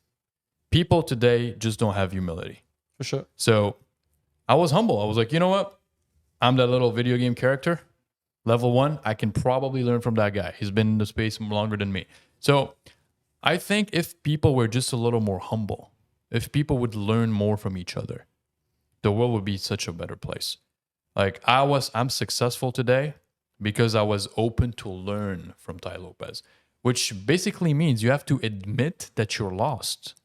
People today just don't have humility. For sure. So I was humble. I was like, you know what? I'm that little video game character. Level 1, I can probably learn from that guy. He's been in the space longer than me. So I think if people were just a little more humble, if people would learn more from each other, the world would be such a better place. Like I'm successful today because I was open to learn from Tai Lopez, which basically means you have to admit that you're lost.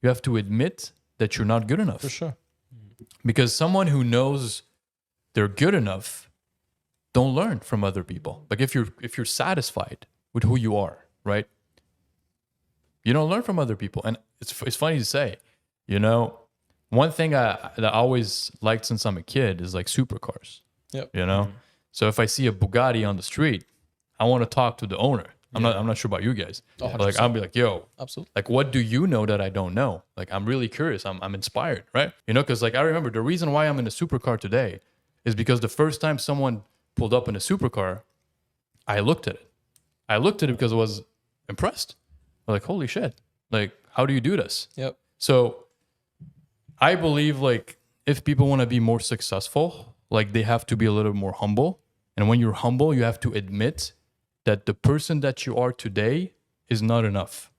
You have to admit that you're not good enough. For sure. Because someone who knows they're good enough don't learn from other people. Like if you're satisfied with who you are, right? You don't learn from other people. And it's funny to say, one thing that I always liked since I'm a kid is like supercars. Yep. So if I see a Bugatti on the street, I want to talk to the owner. I'm not sure about you guys. But like I'll be like, yo, absolutely. Like what do you know that I don't know? Like I'm really curious. I'm inspired, right? Because like I remember the reason why I'm in a supercar today is because the first time someone pulled up in a supercar, I looked at it. I looked at it because I was impressed. I was like, holy shit. Like, how do you do this? Yep. So I believe like if people want to be more successful, like they have to be a little more humble. And when you're humble, you have to admit that the person that you are today is not enough.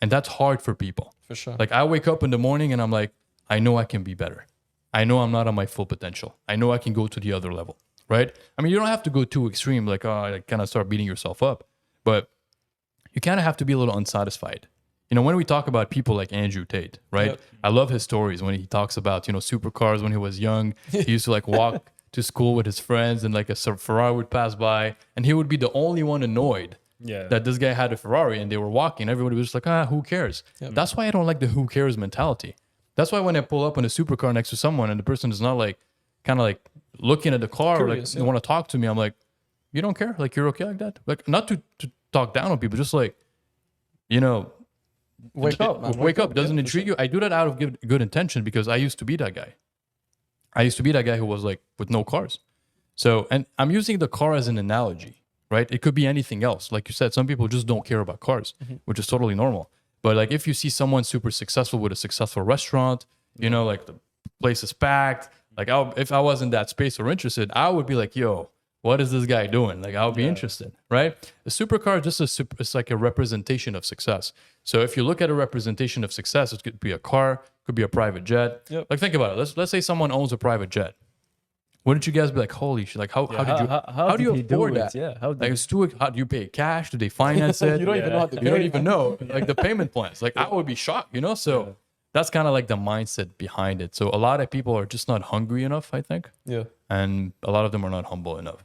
And that's hard for people. For sure. Like I wake up in the morning and I'm like, I know I can be better. I know I'm not on my full potential. I know I can go to the other level, right? I mean, you don't have to go too extreme, like, kind of start beating yourself up. But you kind of have to be a little unsatisfied. When we talk about people like Andrew Tate, right? Yep. I love his stories when he talks about, supercars when he was young. He used to like walk to school with his friends and like a Ferrari would pass by and he would be the only one annoyed that this guy had a Ferrari and they were walking. Everybody was just like, who cares? Yep. That's why I don't like the who cares mentality. That's why when I pull up in a supercar next to someone and the person is not like kind of like looking at the car Curious, or like they want to talk to me, I'm like, you don't care? Like you're okay like that? Like not to talk down on people, just like, wake up, man. Wake up. Doesn't intrigue you? I do that out of good intention because I used to be that guy. I used to be that guy who was like with no cars. So, and I'm using the car as an analogy, right? It could be anything else. Like you said, some people just don't care about cars, which is totally normal. But like if you see someone super successful with a successful restaurant, like the place is packed. Like if I was in that space or interested, I would be like, yo, what is this guy doing? Like I would be interested, right? A supercar it's like a representation of success. So if you look at a representation of success, it could be a car, could be a private jet. Yep. Like think about it. Let's say someone owns a private jet. Wouldn't you guys be like, holy shit? Like how do you afford that? Yeah. How do you pay cash? Do they finance it? You don't even know how to pay. You don't even know like the payment plans. Like I would be shocked, So that's kind of like the mindset behind it. So a lot of people are just not hungry enough, I think. Yeah. And a lot of them are not humble enough.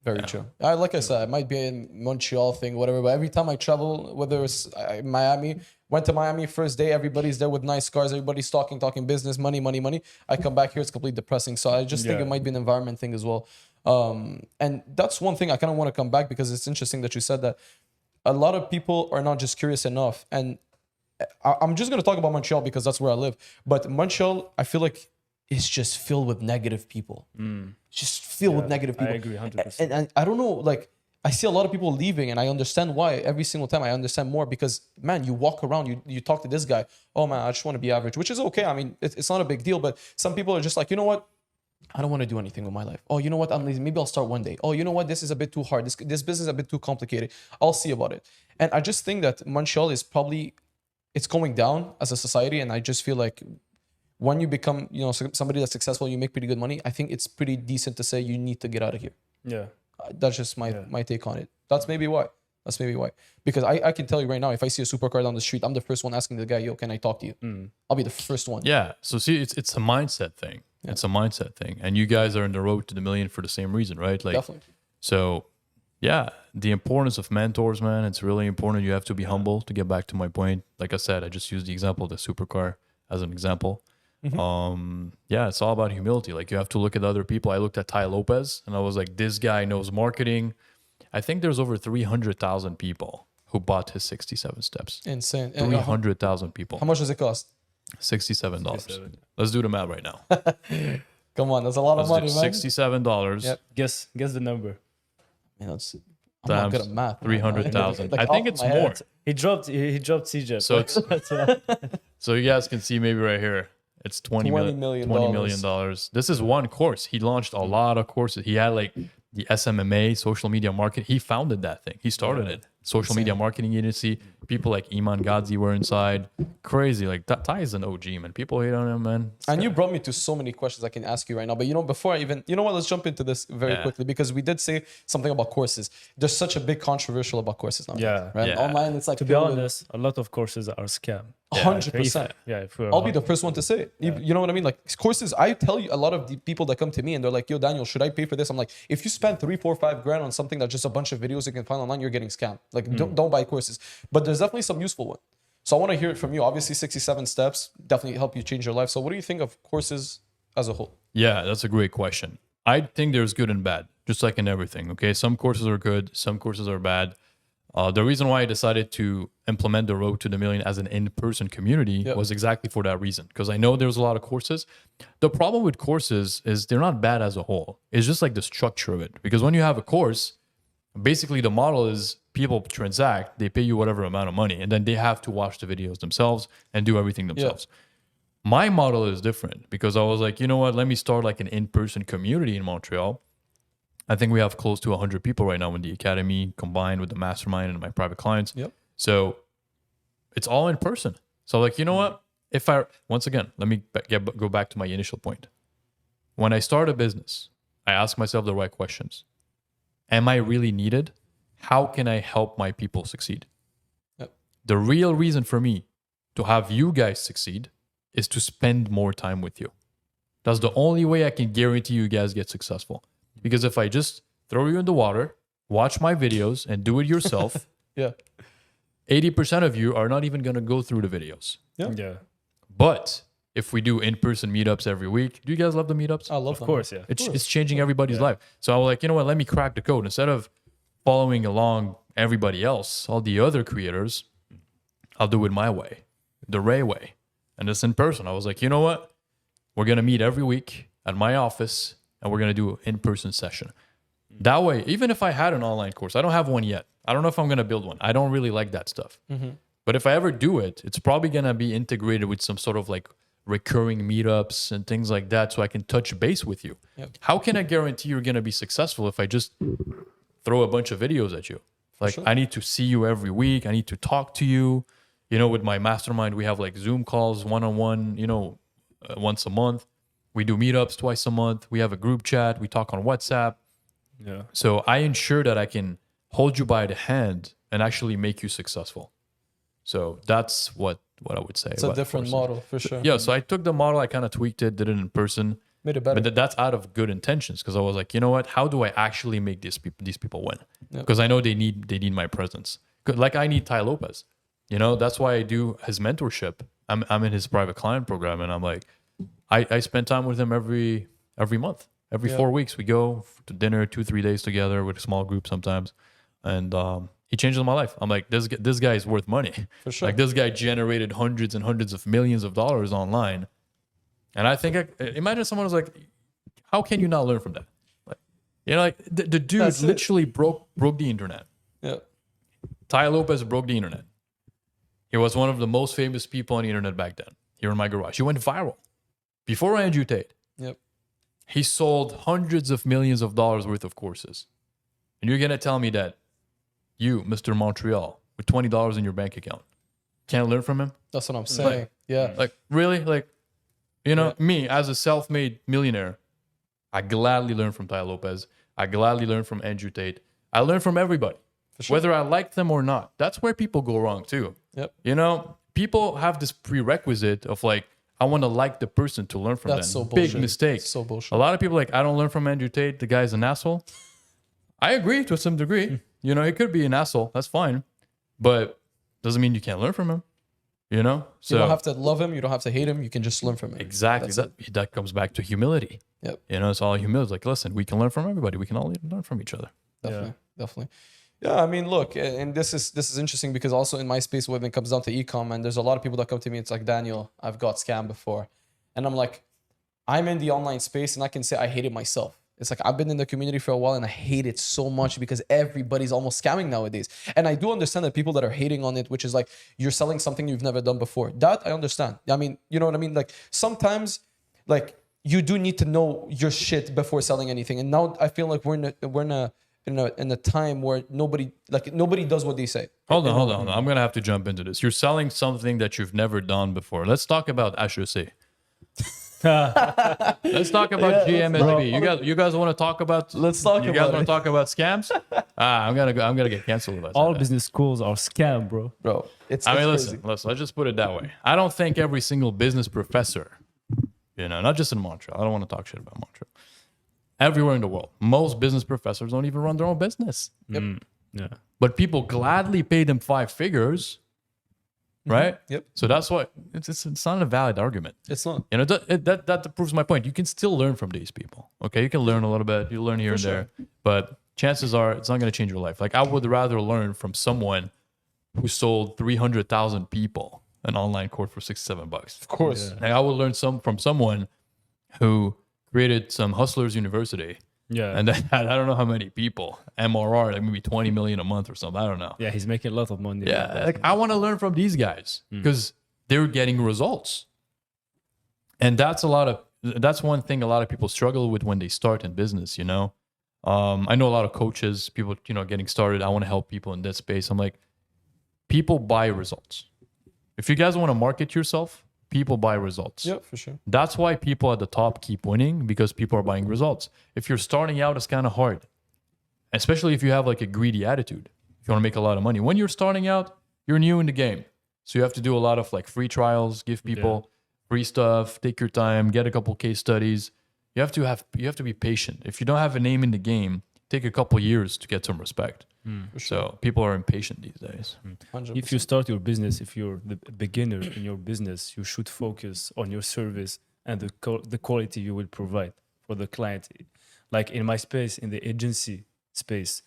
Very true. Like I said, it might be a Montreal thing, whatever. But every time I travel, whether it's Miami, went to Miami first day, everybody's there with nice cars, everybody's talking business, money. I come back here, it's completely depressing. So I just think it might be an environment thing as well. And that's one thing I kind of want to come back because it's interesting that you said that a lot of people are not just curious enough. And I'm just going to talk about Montreal because that's where I live. But Montreal, I feel like it's just filled with negative people. Just filled with negative people. I agree 100%. And I don't know, like, I see a lot of people leaving and I understand why. Every single time I understand more because, man, you walk around, you talk to this guy, oh, man, I just want to be average, which is okay. I mean, it's not a big deal, but some people are just like, you know what? I don't want to do anything with my life. Oh, you know what? I'm lazy. Maybe I'll start one day. Oh, you know what? This is a bit too hard. This business is a bit too complicated. I'll see about it. And I just think that Montreal is probably, it's going down as a society. And I just feel like when you become, somebody that's successful, you make pretty good money, I think it's pretty decent to say you need to get out of here. Yeah. That's just my take on it. That's maybe why. Because I can tell you right now, if I see a supercar down the street, I'm the first one asking the guy, yo, can I talk to you? I'll be the first one. Yeah. So see, it's a mindset thing. Yeah. It's a mindset thing. And you guys are in the road to the million for the same reason, right? Like, definitely. So yeah, the importance of mentors, man, it's really important. You have to be humble. To get back to my point, like I said, I just used the example of the supercar as an example. Yeah, it's all about humility. Like you have to look at other people. I looked at Tai Lopez and I was like, this guy knows marketing. I think there's over 300,000 people who bought his 67 steps. Insane. 300,000 people. How much does it cost? $67. Let's do the math right now. Come on, that's a lot of money, man. $67. Yep. Guess the number. You know, I'm not good at math. 300,000. Like, I think off it's my more. head. He dropped CJ. So it's so you guys can see maybe right here. It's $20 million. This is one course. He launched a lot of courses. He had like the SMMA, social media marketing. He founded that thing. He started it. Social media marketing agency. People like Iman Gadzi were inside. Crazy. Like Tai is an OG, man. People hate on him, man. And you brought me to so many questions I can ask you right now. But before I even, you know what? Let's jump into this very quickly, because we did say something about courses. There's such a big controversial about courses now. Yeah. Right? Yeah. Online, it's like, To be honest, a lot of courses are scam. 100%. If we're I'll be the first one to say it. You know what I mean? Like courses, I tell you, a lot of the people that come to me and they're like, yo, Daniel, should I pay for this? I'm like, if you spend 3, 4, 5 grand on something that's just a bunch of videos you can find online, you're getting scammed. Like, don't buy courses. But there's definitely some useful ones. So I want to hear it from you. Obviously, 67 steps definitely help you change your life. So what do you think of courses as a whole? Yeah, that's a great question. I think there's good and bad, just like in everything. Okay, some courses are good, some courses are bad. The reason why I decided to implement the Road to the Million as an in-person community was exactly for that reason, because I know there's a lot of courses. The problem with courses is they're not bad as a whole. It's just like the structure of it. Because when you have a course, basically the model is people transact, they pay you whatever amount of money, and then they have to watch the videos themselves and do everything themselves. My model is different because I was like, you know what, let me start like an in-person community in Montreal. I think we have close to 100 people right now in the academy, combined with the mastermind and my private clients. So it's all in person. So like, you know what? Once again, let me go back to my initial point. When I start a business, I ask myself the right questions. Am I really needed? How can I help my people succeed? The real reason for me to have you guys succeed is to spend more time with you. That's the only way I can guarantee you guys get successful. Because if I just throw you in the water, watch my videos, and do it yourself, 80% of you are not even going to go through the videos. But if we do in-person meetups every week, do you guys love the meetups? I love them. Of course, yeah. It's changing everybody's life. So I was like, you know what? Let me crack the code. Instead of following along everybody else, all the other creators, I'll do it my way, the Ray way. And it's in person. I was like, you know what? We're going to meet every week at my office, and we're going to do an in-person session. That way, even if I had an online course, I don't have one yet. I don't know if I'm going to build one. I don't really like that stuff. But if I ever do it, it's probably going to be integrated with some sort of like recurring meetups and things like that, so I can touch base with you. How can I guarantee you're going to be successful if I just throw a bunch of videos at you? Like, I need to see you every week. I need to talk to you. You know, with my mastermind, we have like Zoom calls, one-on-one, once a month. We do meetups twice a month. We have a group chat. We talk on WhatsApp. So I ensure that I can hold you by the hand and actually make you successful. So that's what I would say. It's a different model for sure. Yeah. So I took the model, I kind of tweaked it, did it in person. Made it better. But that's out of good intentions, because I was like, you know what? How do I actually make these people win? Because I know they need my presence. Like I need Tai Lopez. That's why I do his mentorship. I'm in his private client program, and I'm like, I spend time with him every month. Every 4 weeks, we go to dinner 2-3 days together with a small group sometimes, and he changes my life. I'm like, this guy is worth money. For sure. Like this guy generated hundreds and hundreds of millions of dollars online, and I think imagine someone was like, how can you not learn from that? Like, the dude literally broke the internet. Tai Lopez broke the internet. He was one of the most famous people on the internet back then. Here in my garage, he went viral before Andrew Tate. He sold hundreds of millions of dollars worth of courses. And you're going to tell me that you, Mr. Montreal, with $20 in your bank account, can't learn from him? That's what I'm saying. Like, really? Like, me as a self-made millionaire, I gladly learn from Tai Lopez. I gladly learn from Andrew Tate. I learn from everybody, whether I like them or not. That's where people go wrong too. People have this prerequisite of like, I want to like the person to learn from them. That's so bullshit. Big mistake. So bullshit. A lot of people like, I don't learn from Andrew Tate. The guy's an asshole. I agree to some degree. He could be an asshole. That's fine. But doesn't mean you can't learn from him. So you don't have to love him. You don't have to hate him. You can just learn from him. Exactly. That comes back to humility. It's all humility. Like, listen, we can learn from everybody. We can all learn from each other. Definitely. Yeah, I mean, look, and this is interesting because also in my space, when it comes down to e-com, and there's a lot of people that come to me, it's like, Daniel, I've got scammed before. And I'm like, I'm in the online space and I can say I hate it myself. It's like I've been in the community for a while and I hate it so much because everybody's almost scamming nowadays. And I do understand that people that are hating on it, which is like you're selling something you've never done before. That I understand. I mean, you know what I mean? Like sometimes like you do need to know your shit before selling anything. And now I feel like we're in a time where nobody does what they say. Hold on. I'm gonna have to jump into this. You're selling something that you've never done before. Let's talk about HEC. Let's talk about GMSB. You guys want to talk about? Let's talk. You guys want to talk about scams? I'm gonna get canceled. If I say All that. business schools are scam, bro. Bro, it's I mean, crazy. listen. Let's just put it that way. I don't think every single business professor, not just in Montreal. I don't want to talk shit about Montreal. Everywhere in the world, most business professors don't even run their own business. Yep. Yeah. But people gladly pay them 5 figures, right? Yep. So that's why it's not a valid argument. It's not. That proves my point. You can still learn from these people. Okay, you can learn a little bit. You learn here and there, but chances are it's not going to change your life. Like I would rather learn from someone who sold 300,000 people an online course for $6-7. Of course. Like I would learn from someone who created some Hustlers University. Yeah. And then I don't know how many people, MRR, like maybe 20 million a month or something. I don't know. Yeah, he's making a lot of money. Yeah, like I want to learn from these guys because they're getting results. And that's one thing a lot of people struggle with when they start in business, I know a lot of coaches, people, getting started. I want to help people in this space. I'm like, people buy results. If you guys want to market yourself, people buy results. Yeah, for sure. That's why people at the top keep winning, because people are buying results. If you're starting out, it's kind of hard, especially if you have like a greedy attitude. If you want to make a lot of money, when you're starting out, you're new in the game, so you have to do a lot of like free trials, give people free stuff, take your time, get a couple case studies. You have to be patient. If you don't have a name in the game, take a couple years to get some respect. So people are impatient these days. 100%. If you start your business, if you're the beginner in your business, you should focus on your service and the quality you will provide for the client. Like in my space, in the agency space,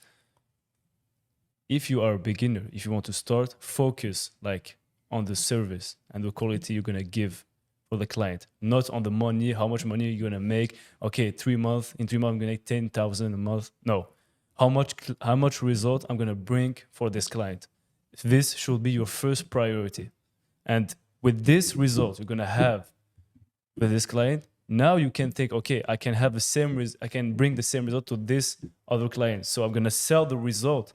if you are a beginner, if you want to start, focus like on the service and the quality you're gonna give for the client, not on the money, how much money you're gonna make. Okay, in 3 months, I'm gonna make 10,000 a month. No. How much result I'm gonna bring for this client. This should be your first priority. And with this result you're gonna have with this client, now you can think, okay, I can have I can bring the same result to this other client. So I'm gonna sell the result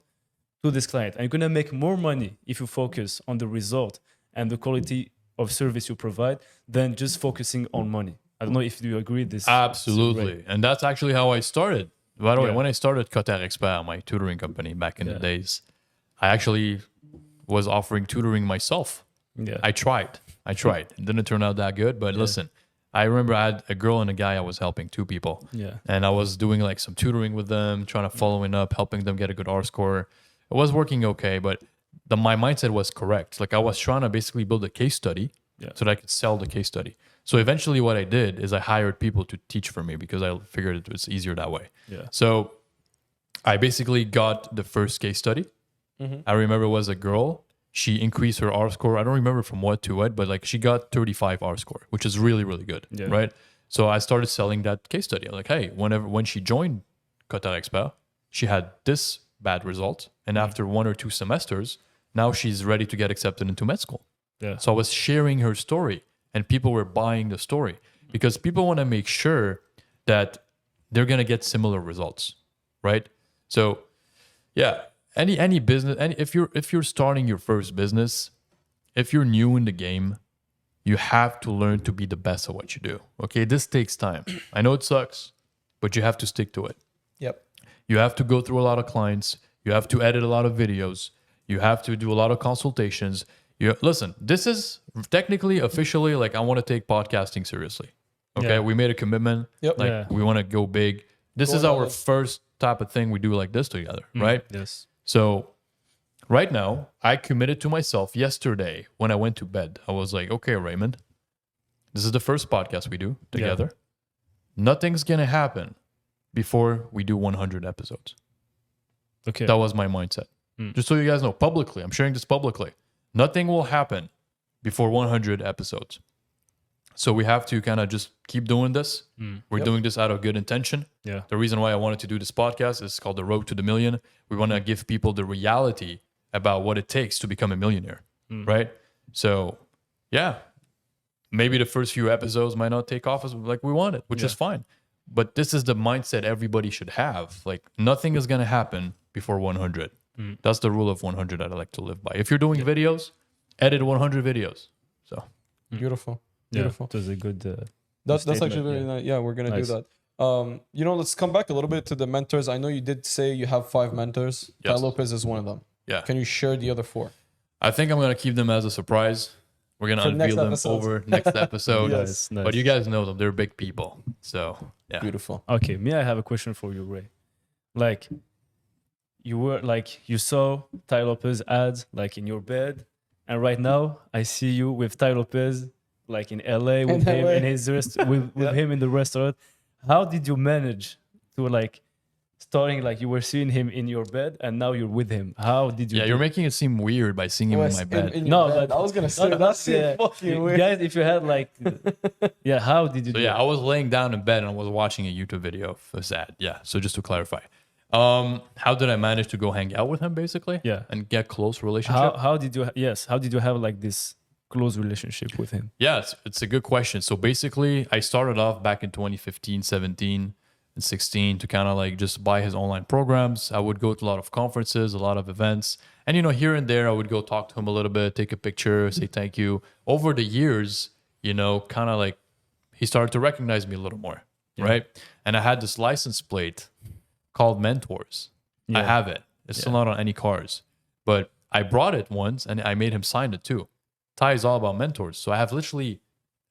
to this client. And you're gonna make more money if you focus on the result and the quality of service you provide than just focusing on money. I don't know if you agree this. Absolutely. Right. And that's actually how I started. By the way, when I started Qatar Expert, my tutoring company back in the days, I actually was offering tutoring myself. Yeah. I tried. It didn't turn out that good, but listen, I remember I had a girl and a guy I was helping, 2 people. Yeah. And I was doing like some tutoring with them, trying to follow up, helping them get a good R score. It was working okay, but my mindset was correct. Like I was trying to basically build a case study so that I could sell the case study. So eventually what I did is I hired people to teach for me because I figured it was easier that way. Yeah. So I basically got the first case study. I remember it was a girl. She increased her R score. I don't remember from what to what, but like she got 35 R score, which is really, really good. Yeah. Right. So I started selling that case study. I'm like, hey, when she joined Qatar Expert, she had this bad result. And after 1 or 2 semesters, now she's ready to get accepted into med school. Yeah. So I was sharing her story and people were buying the story because people want to make sure that they're going to get similar results, right? So yeah, any business, and if you're starting your first business, if you're new in the game, you have to learn to be the best at what you do. Okay, this takes time. I know it sucks, but you have to stick to it. Yep. You have to go through a lot of clients. You have to edit a lot of videos. You have to do a lot of consultations. Listen, this is technically, officially, like I want to take podcasting seriously. Okay, Yeah. we made a commitment. Yep. Like we want to go big. This is our first type of thing we do like this together, right? Yes. So right now, I committed to myself yesterday when I went to bed. I was like, okay, Raymond, this is the first podcast we do together. Nothing's going to happen before we do 100 episodes. Okay. That was my mindset. Just so you guys know, publicly, I'm sharing this publicly. Nothing will happen before 100 episodes. So we have to kind of just keep doing this. We're doing this out of good intention. Yeah. The reason why I wanted to do this podcast is called The Road to the Million. We want to give people the reality about what it takes to become a millionaire, right? So, yeah, maybe the first few episodes might not take off as like we wanted, which is fine. But this is the mindset everybody should have. Like nothing is going to happen before 100. That's the rule of 100 that I like to live by. If you're doing videos, edit 100 videos. So Beautiful. Yeah, Beautiful. it was a good. That's statement, actually very nice. Yeah, we're gonna Nice. do that. Let's come back a little bit to the mentors. I know you did say you have 5 mentors. Tai Yes. Lopez is one of them. yeah, Can you share the other 4? I think I'm going to keep them as a surprise. We're going to For next unveil them episodes. over next episode. Yes. Nice. But you guys know them. They're big people. So, yeah. Beautiful. Okay, me, I have a question for you, Ray. Like, you saw Tai Lopez ads like in your bed, and right now I see you with Tai Lopez like in LA with him LA. in his with him in the restaurant. How did you manage to like starting like you were seeing him in your bed and now you're with him? How did you? Yeah, do you're it? making it seem weird by seeing him in my bed. No, No, but but- I was gonna say No, that's yeah. fucking weird. Guys, if you had like, yeah, how did you? So do yeah, it? I was laying down in bed and I was watching a YouTube video of his ad. Yeah. So just to clarify, how did I manage to go hang out with him basically? Yeah. And get close relationship? How did you? Yes, how did you have like this close relationship with him? Yeah, it's a good question. So basically, I started off back in 2015, 17, and 16 to kind of like just buy his online programs. I would go to a lot of conferences, a lot of events. And, here and there, I would go talk to him a little bit, take a picture, say thank you. Over the years, kind of like he started to recognize me a little more, right? And I had this license plate called Mentors. I Yeah. have it. It's still not on any cars. But I brought it once and I made him sign it too. Tai is all about mentors. So I have literally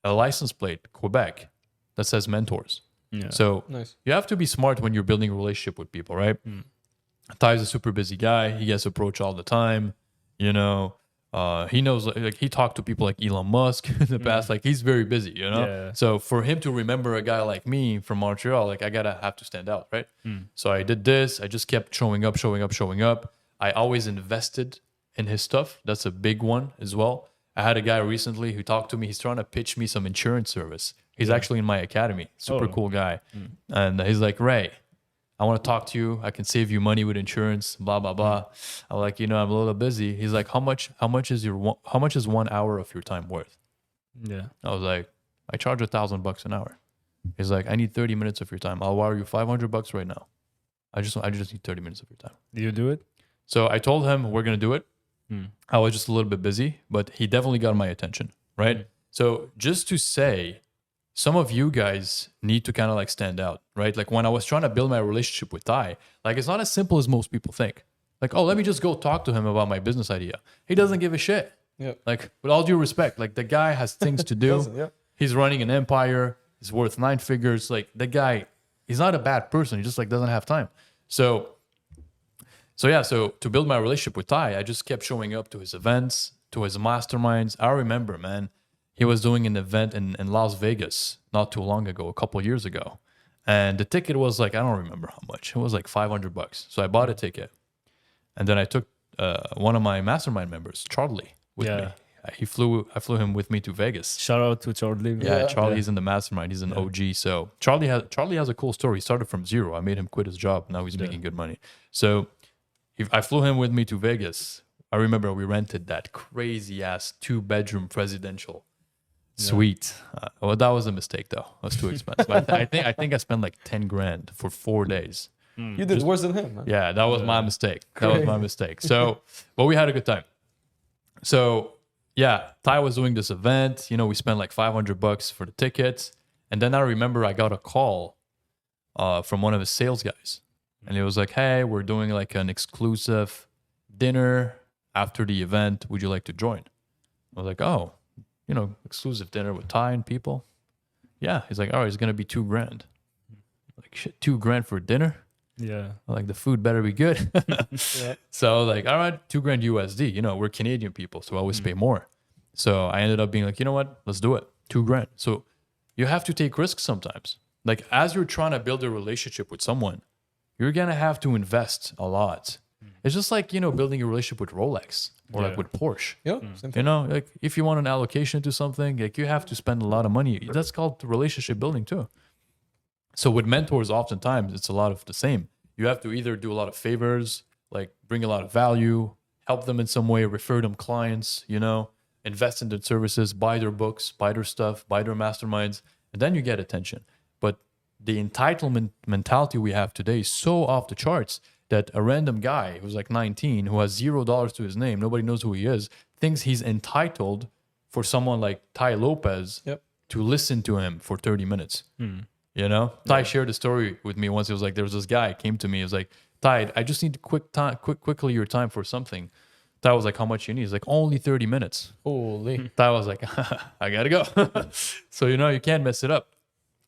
a license plate, Quebec, that says mentors. Yeah. So Nice. you have to be smart when you're building a relationship with people, right? Tai is a super busy guy. He gets approached all the time. He knows, like he talked to people like Elon Musk in the past. Like he's very busy, Yeah. So for him to remember a guy like me from Montreal, like I gotta have to stand out, right? So I did this. I just kept showing up. I always invested in his stuff. That's a big one as well. I had a guy recently who talked to me. He's trying to pitch me some insurance service. He's actually in my academy. Super Oh. cool guy. And he's like, Ray, I want to talk to you. I can save you money with insurance, blah, blah, blah. I'm like, I'm a little busy. He's like, how much is 1 hour of your time worth? Yeah. I was like, I charge $1,000 an hour. He's like, I need 30 minutes of your time. I'll wire you $500 right now. I just need 30 minutes of your time. Do you do it? So I told him we're going to do it. I was just a little bit busy, but he definitely got my attention, right? So just to say, some of you guys need to kind of like stand out, right? Like when I was trying to build my relationship with Tai, like it's not as simple as most people think. Like, oh, let me just go talk to him about my business idea. He doesn't give a shit. Yeah. Like with all due respect, like the guy has things to do. Doesn't, yeah. He's running an empire. He's worth 9 figures. Like the guy, he's not a bad person. He just like doesn't have time. So to build my relationship with Tai, I just kept showing up to his events, to his masterminds. I remember, man, he was doing an event in Las Vegas not too long ago, a couple years ago. And the ticket was like, I don't remember how much. It was like $500. So I bought a ticket. And then I took one of my mastermind members, Charlie, with me. I flew him with me to Vegas. Shout out to Charlie. Yeah, Charlie's in the mastermind. He's an OG. So Charlie has a cool story. He started from zero. I made him quit his job. Now he's making good money. So I flew him with me to Vegas. I remember we rented that crazy ass 2-bedroom presidential suite. Well, that was a mistake though. It was too expensive. I think I spent like 10 grand for 4 days. You did worse than him, man. Yeah, that was my mistake. That was my mistake. So, but we had a good time. So, yeah, Tai was doing this event. We spent like $500 for the tickets. And then I remember I got a call from one of his sales guys. And he was like, hey, we're doing like an exclusive dinner after the event. Would you like to join? I was like, oh, exclusive dinner with Tai and people. Yeah. He's like, all right, it's going to be $2 grand. Like, shit, $2 grand for dinner? Yeah. Like the food better be good. Yeah. So I was like, all right, $2 grand USD. We're Canadian people, so I always pay more. So I ended up being like, you know what? Let's do it. $2 grand. So you have to take risks sometimes. Like as you're trying to build a relationship with someone, you're gonna have to invest a lot. It's just like, you know, building a relationship with Rolex or like Yeah. with Porsche. Yeah, same You thing. know, like if you want an allocation to something, like you have to spend a lot of money. That's called relationship building too. So with mentors, oftentimes it's a lot of the same. You have to either do a lot of favors, like bring a lot of value, help them in some way, refer them clients, you know, invest in their services, buy their books, buy their stuff, buy their masterminds, and then you get attention. But the entitlement mentality we have today is so off the charts that a random guy who's like 19, who has $0 to his name, nobody knows who he is, thinks he's entitled for someone like Tai Lopez Yep. to listen to him for 30 minutes. You know, Tai shared a story with me once. It was like there was this guy came to me. He was like, Tai, I just need quickly your time for something. Tai was like, how much you need? He's like, only 30 minutes. Holy. Tai was like, I gotta go. So you know, you can't mess it up.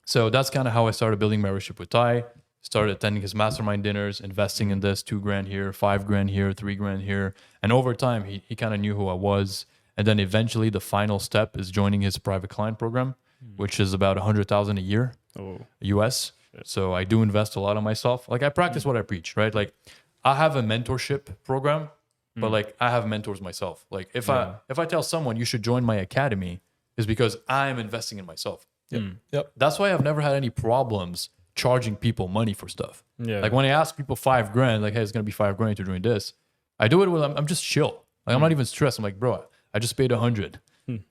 So that's kind of how I started building my relationship with Tai. Started attending his mastermind dinners, investing in this, $2,000 here, $5,000 here, $3,000 here. And over time, he kind of knew who I was. And then eventually the final step is joining his private client program, which is about 100,000 a year. Oh, US. So I do invest a lot on myself. Like I practice what I preach, right? Like I have a mentorship program, but like I have mentors myself. Like if I tell someone you should join my academy, is because I'm investing in myself. Yep. That's why I've never had any problems charging people money for stuff. yeah. Like when I ask people $5,000, like, hey, it's gonna be $5,000 to join this. I do it when I'm just chill. Like I'm not even stressed. I'm like, bro, I just paid 100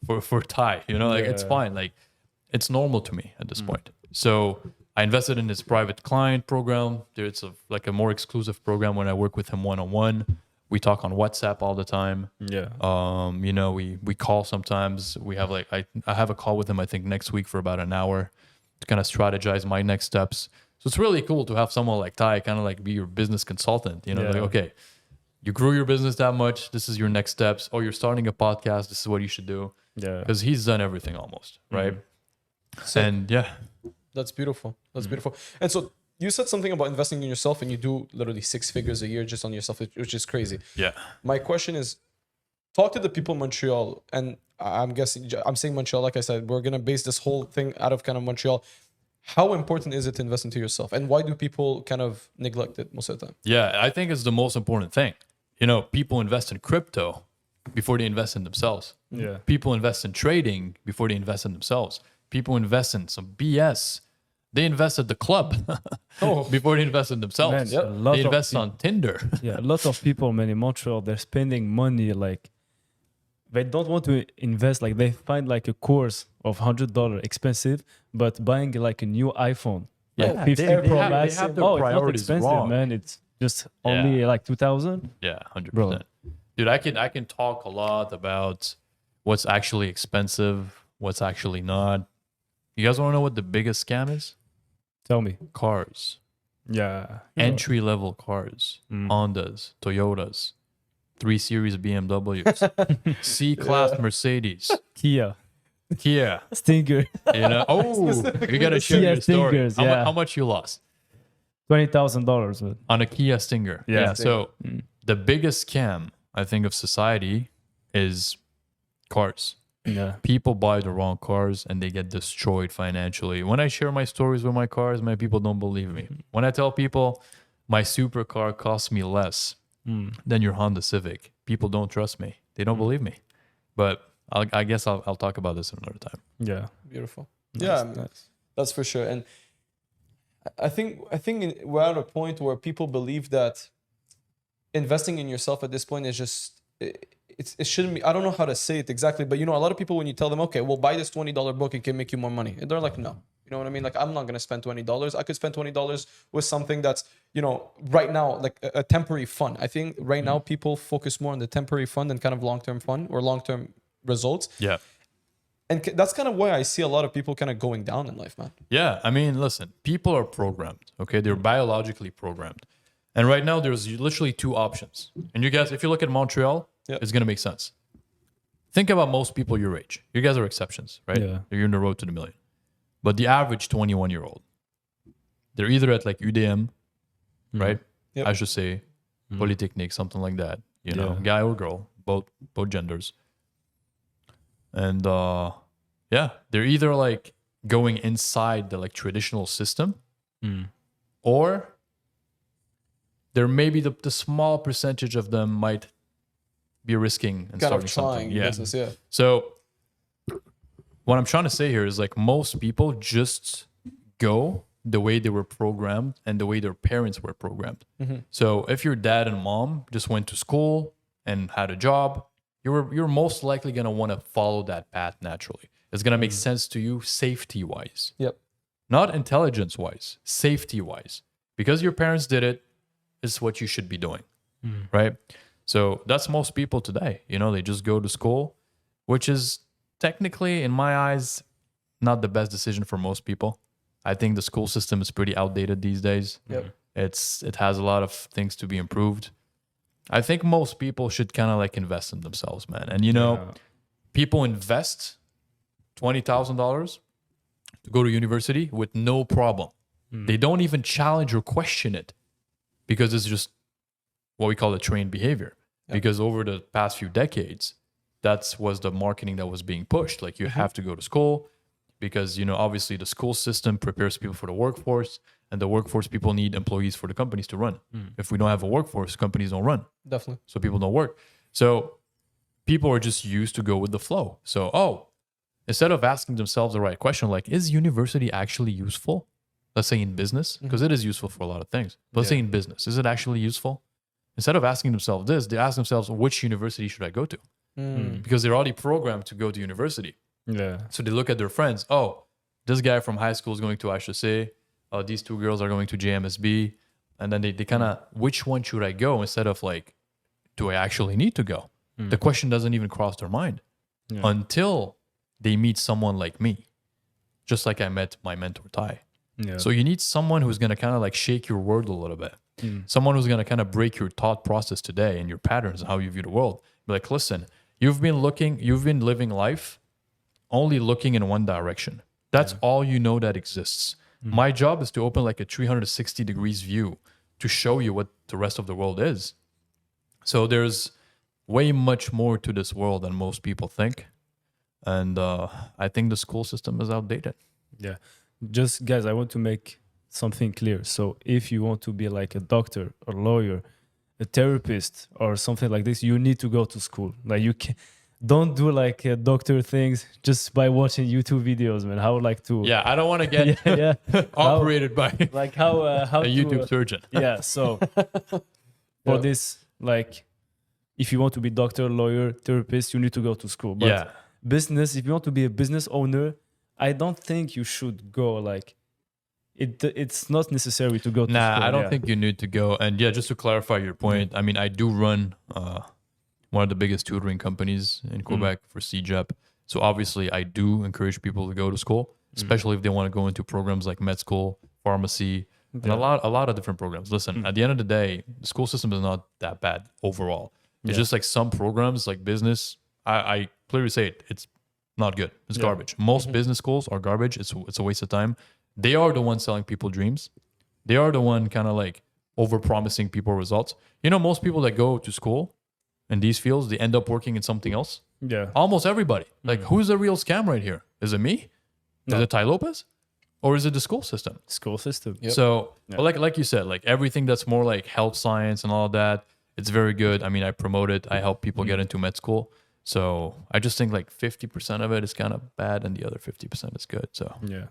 for Tai. You know, like it's Yeah. fine. Like it's normal to me at this point. So I invested in his private client program. There's like a more exclusive program when I work with him one-on-one. We talk on WhatsApp all the time. yeah. You know, we call sometimes. We have like I have a call with him I think next week for about an hour to kind of strategize my next steps. So it's really cool to have someone like Tai kind of like be your business consultant. You know, Yeah. like okay, you grew your business that much. This is your next steps. Oh, you're starting a podcast. This is what you should do. Yeah. Because he's done everything almost, right? And yeah, That's beautiful. That's beautiful. And so you said something about investing in yourself, and you do literally 6 figures a year just on yourself, which is crazy. yeah. My question is, talk to the people in Montreal, and I'm guessing I'm saying Montreal. Like I said, we're gonna base this whole thing out of kind of Montreal. How important is it to invest into yourself, and why do people kind of neglect it most of the time? Yeah, I think it's the most important thing. You know, people invest in crypto before they invest in themselves. Yeah. People invest in trading before they invest in themselves. People invest in some BS. They invest at the club before they invest in themselves. Man, a lot They of invest people- on Tinder. Yeah, a lot of people, man, in Montreal, they're spending money like they don't want to invest. Like they find like a course of $100 expensive, but buying like a new iPhone, like Yeah, 15 they Pro have- Max. they have their Oh, it's not priorities expensive, wrong. man. It's just only like 2,000. Yeah, 100%. Bro. Dude, I can talk a lot about what's actually expensive, what's actually not. You guys want to know what the biggest scam is? Tell me. Cars. Yeah. Entry level cars, Hondas, Toyotas, 3 Series BMWs, C Class Mercedes, Kia, Kia. Stinger, You know, you gotta share Kia your story. Stingers, How, yeah. how much you lost $20,000. on a Kia Stinger? Yeah. So the biggest scam I think of society is cars. Yeah. People buy the wrong cars and they get destroyed financially. When I share my stories with my cars, my people don't believe me. When I tell people my supercar costs me less than your Honda Civic, people don't trust me. They don't believe me. But I guess I'll talk about this another time. Yeah. Beautiful. Nice, Yeah, nice. that's for sure. And I think we're at a point where people believe that investing in yourself at this point is just it shouldn't be. I don't know how to say it exactly, but you know, a lot of people when you tell them, okay, well, buy this $20 book, it can make you more money, and they're like, no. You know what I mean? Like, I'm not gonna spend $20. I could spend $20 with something that's, you know, right now like a temporary fun. I think right now people focus more on the temporary fun than kind of long-term fun or long-term results. Yeah. And that's kind of why I see a lot of people kind of going down in life, man. Yeah. I mean, listen, people are programmed. Okay. They're biologically programmed. And right now there's literally 2 options. And you guys, if you look at Montreal, it's going to make sense. Think about most people your age. You guys are exceptions, right? Yeah. You're in the road to the million. But the average 21-year-old, they're either at like UDM, right? Yep. I should say, Polytechnique, something like that. You know, guy or girl, both genders. And yeah, they're either like going inside the like traditional system, or there may be the small percentage of them might be risking and Kind of starting something. trying Yeah. business, yeah. So what I'm trying to say here is like most people just go the way they were programmed and the way their parents were programmed. So if your dad and mom just went to school and had a job, you're most likely going to want to follow that path naturally. It's going to make sense to you safety wise. Yep. Not intelligence wise, safety wise. Because your parents did it, it's what you should be doing. Right? So that's most people today. You know, they just go to school, which is technically, in my eyes, not the best decision for most people. I think the school system is pretty outdated these days. Yep. It has a lot of things to be improved. I think most people should kind of like invest in themselves, man. And you know, people invest $20,000 to go to university with no problem. They don't even challenge or question it because it's just what we call a trained behavior. Because over the past few decades, that was the marketing that was being pushed. Like you have to go to school because, you know, obviously the school system prepares people for the workforce, and the workforce people need employees for the companies to run. If we don't have a workforce, companies don't run. Definitely. So people don't work. So people are just used to go with the flow. So, instead of asking themselves the right question, like, is university actually useful? Let's say in business, because it is useful for a lot of things. But let's say in business, is it actually useful? Instead of asking themselves this, they ask themselves, which university should I go to? Because they're already programmed to go to university. Yeah. So they look at their friends. Oh, this guy from high school is going to HEC. Oh, these two girls are going to JMSB. And then they kind of, which one should I go? Instead of like, do I actually need to go? The question doesn't even cross their mind until they meet someone like me, just like I met my mentor, Tai. Yeah. So you need someone who's going to kind of like shake your world a little bit. Someone who's going to kind of break your thought process today and your patterns and how you view the world. Be like, listen, you've been living life only looking in one direction. That's all you know that exists. My job is to open like a 360 degrees view to show you what the rest of the world is. So there's way much more to this world than most people think. And I think the school system is outdated. Yeah. Just guys, I want to make something clear. So if you want to be like a doctor, a lawyer, a therapist, or something like this, you need to go to school. Like you can, don't do like doctor things just by watching YouTube videos, man. How like to Yeah, I don't want to get operated by like how a YouTube surgeon. Yeah. So for this, like, if you want to be doctor, lawyer, therapist, you need to go to school. But business, if you want to be a business owner, I don't think you should go like it's not necessary to go to school. I don't think you need to go. And just to clarify your point, I mean, I do run one of the biggest tutoring companies in Quebec for CJEP. So obviously I do encourage people to go to school, especially if they want to go into programs like med school, pharmacy, and a lot of different programs. Listen, at the end of the day, the school system is not that bad overall. It's just like some programs like business, I clearly say it's not good. It's garbage. Most business schools are garbage. It's a waste of time. They are the ones selling people dreams. They are the one kind of like over-promising people results. You know, most people that go to school in these fields, they end up working in something else. Yeah. Almost everybody. Like, who's the real scam right here? Is it me? No. Is it Tai Lopez? Or is it the school system? School system. Yep. So, but like you said, like everything that's more like health science and all of that, it's very good. I mean, I promote it. I help people get into med school. So I just think like 50% of it is kind of bad and the other 50% is good. So Yeah.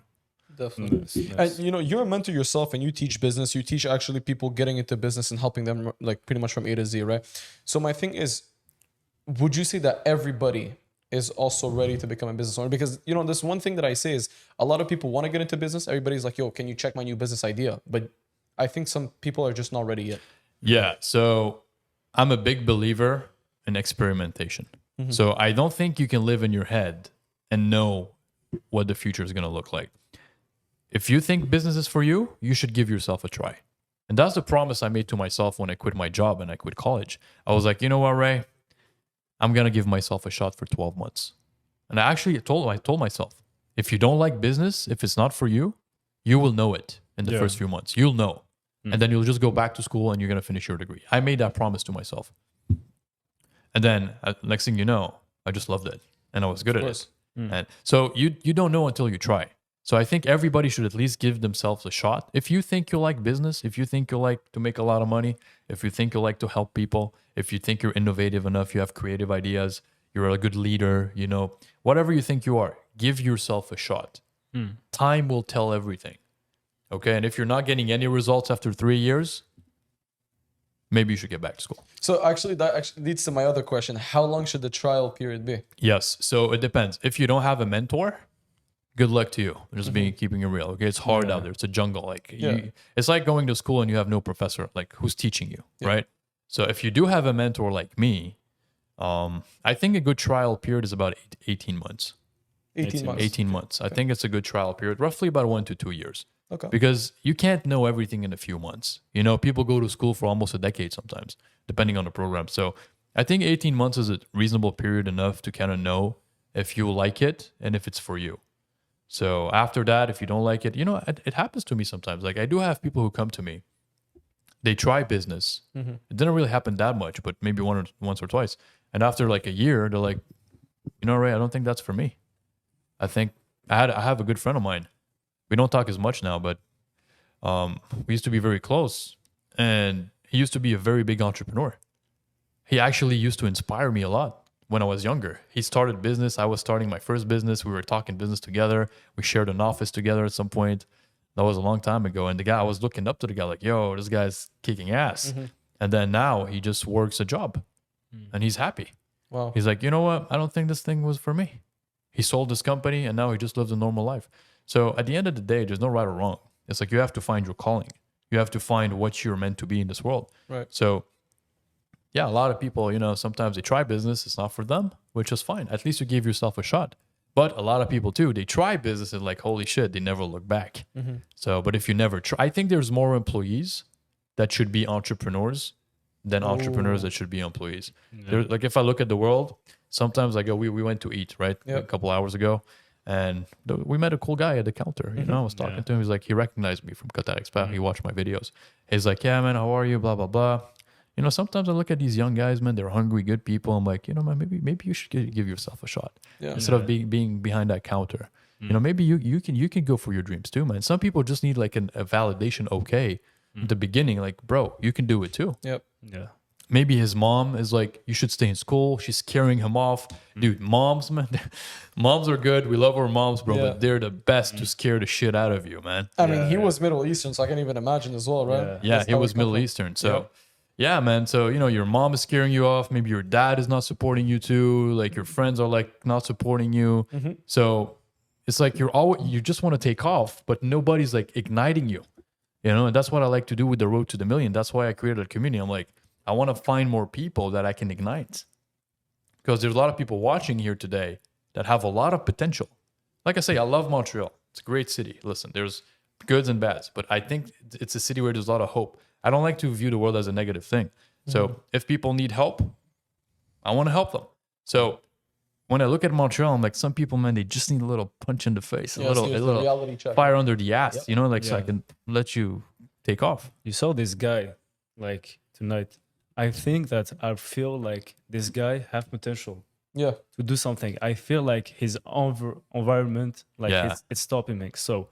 Definitely. Nice. And you know, you're a mentor yourself and you teach business. You teach actually people getting into business and helping them like pretty much from A to Z, right? So my thing is, would you say that everybody is also ready to become a business owner? Because, you know, this one thing that I say is a lot of people want to get into business. Everybody's like, yo, can you check my new business idea? But I think some people are just not ready yet. yeah, so I'm a big believer in experimentation. So I don't think you can live in your head and know what the future is going to look like. If you think business is for you, you should give yourself a try. And that's the promise I made to myself when I quit my job and I quit college. I was like, you know what, Ray? I'm going to give myself a shot for 12 months. And I told myself, if you don't like business, if it's not for you, you will know it in the first few months. You'll know. And then you'll just go back to school and you're going to finish your degree. I made that promise to myself. And then next thing you know, I just loved it and I was good at it. And so you don't know until you try. So I think everybody should at least give themselves a shot. If you think you like business, if you think you like to make a lot of money, if you think you like to help people, if you think you're innovative enough, you have creative ideas, you're a good leader, you know, whatever you think you are, give yourself a shot. Time will tell everything. Okay. And if you're not getting any results after 3 years, maybe you should get back to school. So actually, that actually leads to my other question. How long should the trial period be? Yes. So it depends. If you don't have a mentor, good luck to you. Just keeping it real. Okay. It's hard out there. It's a jungle. Like it's like going to school and you have no professor, like who's teaching you. Right. So if you do have a mentor like me, I think a good trial period is about 18 months. 18 months. 18 months. I think it's a good trial period, roughly about 1 to 2 years. Okay. Because you can't know everything in a few months. You know, people go to school for almost a decade sometimes, depending on the program. So I think 18 months is a reasonable period enough to kind of know if you like it and if it's for you. So after that, if you don't like it, you know, it happens to me sometimes. Like I do have people who come to me, they try business. It didn't really happen that much, but maybe once or twice. And after like a year, they're like, you know, Ray, I don't think that's for me. I think I have a good friend of mine. We don't talk as much now, but we used to be very close. And he used to be a very big entrepreneur. He actually used to inspire me a lot when I was younger. He started business. I was starting my first business. We were talking business together. We shared an office together at some point. That was a long time ago. And the guy, I was looking up to the guy like, yo, this guy's kicking ass. And then now he just works a job and he's happy. Wow. He's like, you know what? I don't think this thing was for me. He sold his company and now he just lives a normal life. So at the end of the day, there's no right or wrong. It's like you have to find your calling. You have to find what you're meant to be in this world. Right. So yeah, a lot of people, you know, sometimes they try business. It's not for them, which is fine. At least you gave yourself a shot. But a lot of people too, they try business and like, holy shit, they never look back. So, but if you never try, I think there's more employees that should be entrepreneurs than entrepreneurs that should be employees. Like if I look at the world, sometimes I go, we went to eat, right? A couple hours ago. And we met a cool guy at the counter. You know, I was talking to him. He's like, he recognized me from Qatar Expat. He watched my videos. He's like, yeah, man, how are you? Blah, blah, blah. You know, sometimes I look at these young guys, man, they're hungry, good people. I'm like, you know, man, maybe you should give yourself a shot instead of being behind that counter. You know, maybe you can go for your dreams too, man. Some people just need like a validation. Okay, at the beginning, like, bro, you can do it too. Yep. Yeah. Maybe his mom is like, you should stay in school. She's carrying him off. Dude, moms, man, moms are good. We love our moms, bro, but they're the best to scare the shit out of you, man. I mean, he was Middle Eastern, so I can even imagine as well, right? Yeah, he was Middle Eastern. So, yeah, man. So, you know, your mom is scaring you off. Maybe your dad is not supporting you too. Like your friends are like not supporting you. So it's like you just want to take off, but nobody's like igniting you, you know? And that's what I like to do with the Road to the Million. That's why I created a community. I'm like, I want to find more people that I can ignite because there's a lot of people watching here today that have a lot of potential. Like I say, I love Montreal. It's a great city. Listen, there's goods and bads, but I think it's a city where there's a lot of hope. I don't like to view the world as a negative thing. So if people need help, I want to help them. So when I look at Montreal, I'm like, some people, man, they just need a little punch in the face, a little reality check. fire under the ass, you know, like so I can let you take off. You saw this guy like tonight. I think that I feel like this guy have potential to do something. I feel like his environment, like it's stopping me. So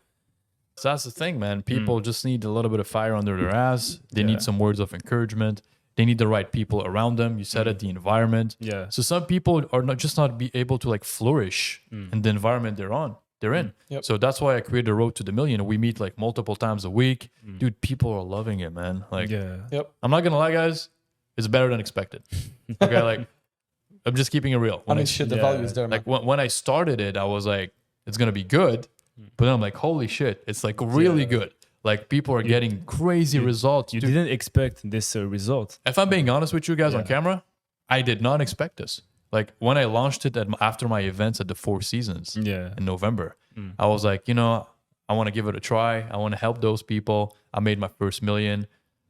that's the thing, man. People just need a little bit of fire under their ass. They need some words of encouragement. They need the right people around them. You said it, the environment. Yeah. So some people are not be able to like flourish in the environment they're in. So that's why I created a Road to the Million. We meet like multiple times a week. Dude, people are loving it, man. Like, I'm not gonna lie, guys. It's better than expected. Okay, like I'm just keeping it real. I mean, shit, the value is there, man. Like when I started it, I was like, it's gonna be good. But then I'm like, holy shit, it's like really good. Like people are getting crazy results. You didn't expect this result. If I'm being honest with you guys on camera, I did not expect this. Like when I launched it after my events at the Four Seasons in November, I was like, you know, I want to give it a try. I want to help those people. I made my first million.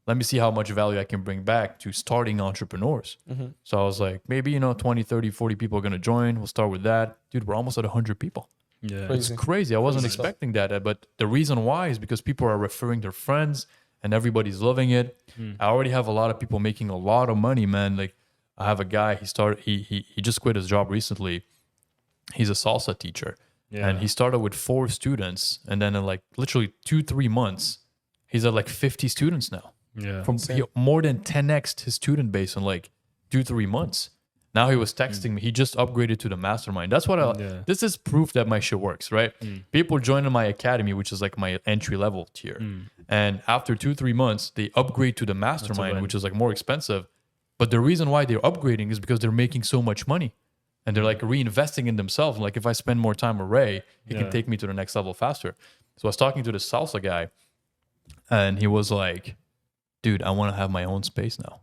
Let me see how much value I can bring back to starting entrepreneurs. So I was like, maybe, you know, 20, 30, 40 people are going to join. We'll start with that. Dude, we're almost at 100 people. Yeah. It's crazy. I wasn't expecting that. But the reason why is because people are referring their friends and everybody's loving it. I already have a lot of people making a lot of money, man. Like I have a guy, he just quit his job recently. He's a salsa teacher. Yeah. And he started with 4 students, and then in like literally 2-3 months, he's at like 50 students now. Yeah. From more than 10x his student base in like 2-3 months. Now he was texting me. He just upgraded to the mastermind. That's what this is proof that my shit works, right? People join in my academy, which is like my entry level tier. And after 2-3 months, they upgrade to the mastermind, which is like more expensive. But the reason why they're upgrading is because they're making so much money. And they're like reinvesting in themselves. Like if I spend more time with Ray, he can take me to the next level faster. So I was talking to the salsa guy, and he was like, dude, I want to have my own space now.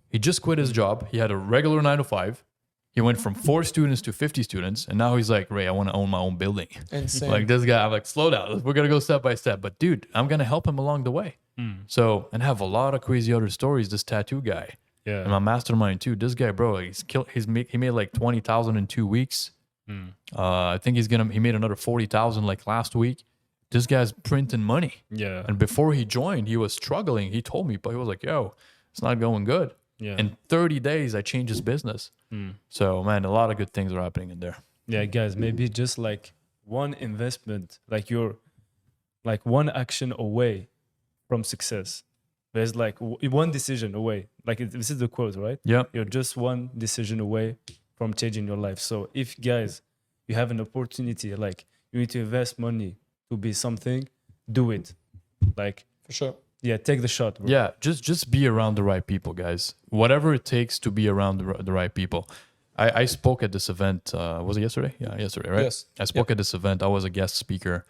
He just quit his job. He had a regular 9 to 5. He went from 4 students to 50 students. And now he's like, Ray, I want to own my own building. Insane. Like this guy, I'm like, slow down. We're going to go step by step. But dude, I'm going to help him along the way. So, and I have a lot of crazy other stories. This tattoo guy. Yeah. And my mastermind too. This guy, bro, he made like 20,000 in 2 weeks. I think he made another 40,000 like last week. This guy's printing money. Yeah. And before he joined, he was struggling. He told me, but he was like, yo, it's not going good. Yeah. In 30 days, I changed his business. So, man, a lot of good things are happening in there. Yeah, guys, maybe just like one investment, like you're like one action away from success. There's like one decision away. Like this is the quote, right? Yeah. You're just one decision away from changing your life. So if guys, you have an opportunity, like you need to invest money to be something, do it. Like For sure. yeah, take the shot, bro. Yeah, just be around the right people, guys. Whatever it takes to be around the right people. I spoke at this event. Was it yesterday? Yeah, yesterday, right? Yes. I spoke at this event. I was a guest speaker.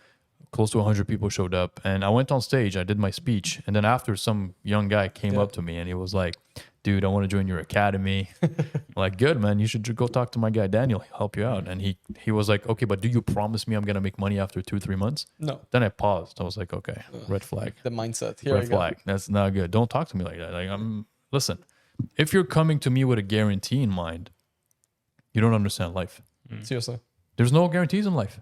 Close to 100 people showed up. And I went on stage. I did my speech. And then after, some young guy came up to me and he was like, dude, I want to join your academy. I'm like, good, man. You should go talk to my guy, Daniel. He'll help you out. And he was like, okay, but do you promise me I'm going to make money after 2-3 months? No. Then I paused. I was like, okay, red flag. The mindset. Here Red flag. That's not good. Don't talk to me like that. Like, listen, if you're coming to me with a guarantee in mind, you don't understand life. Seriously. There's no guarantees in life.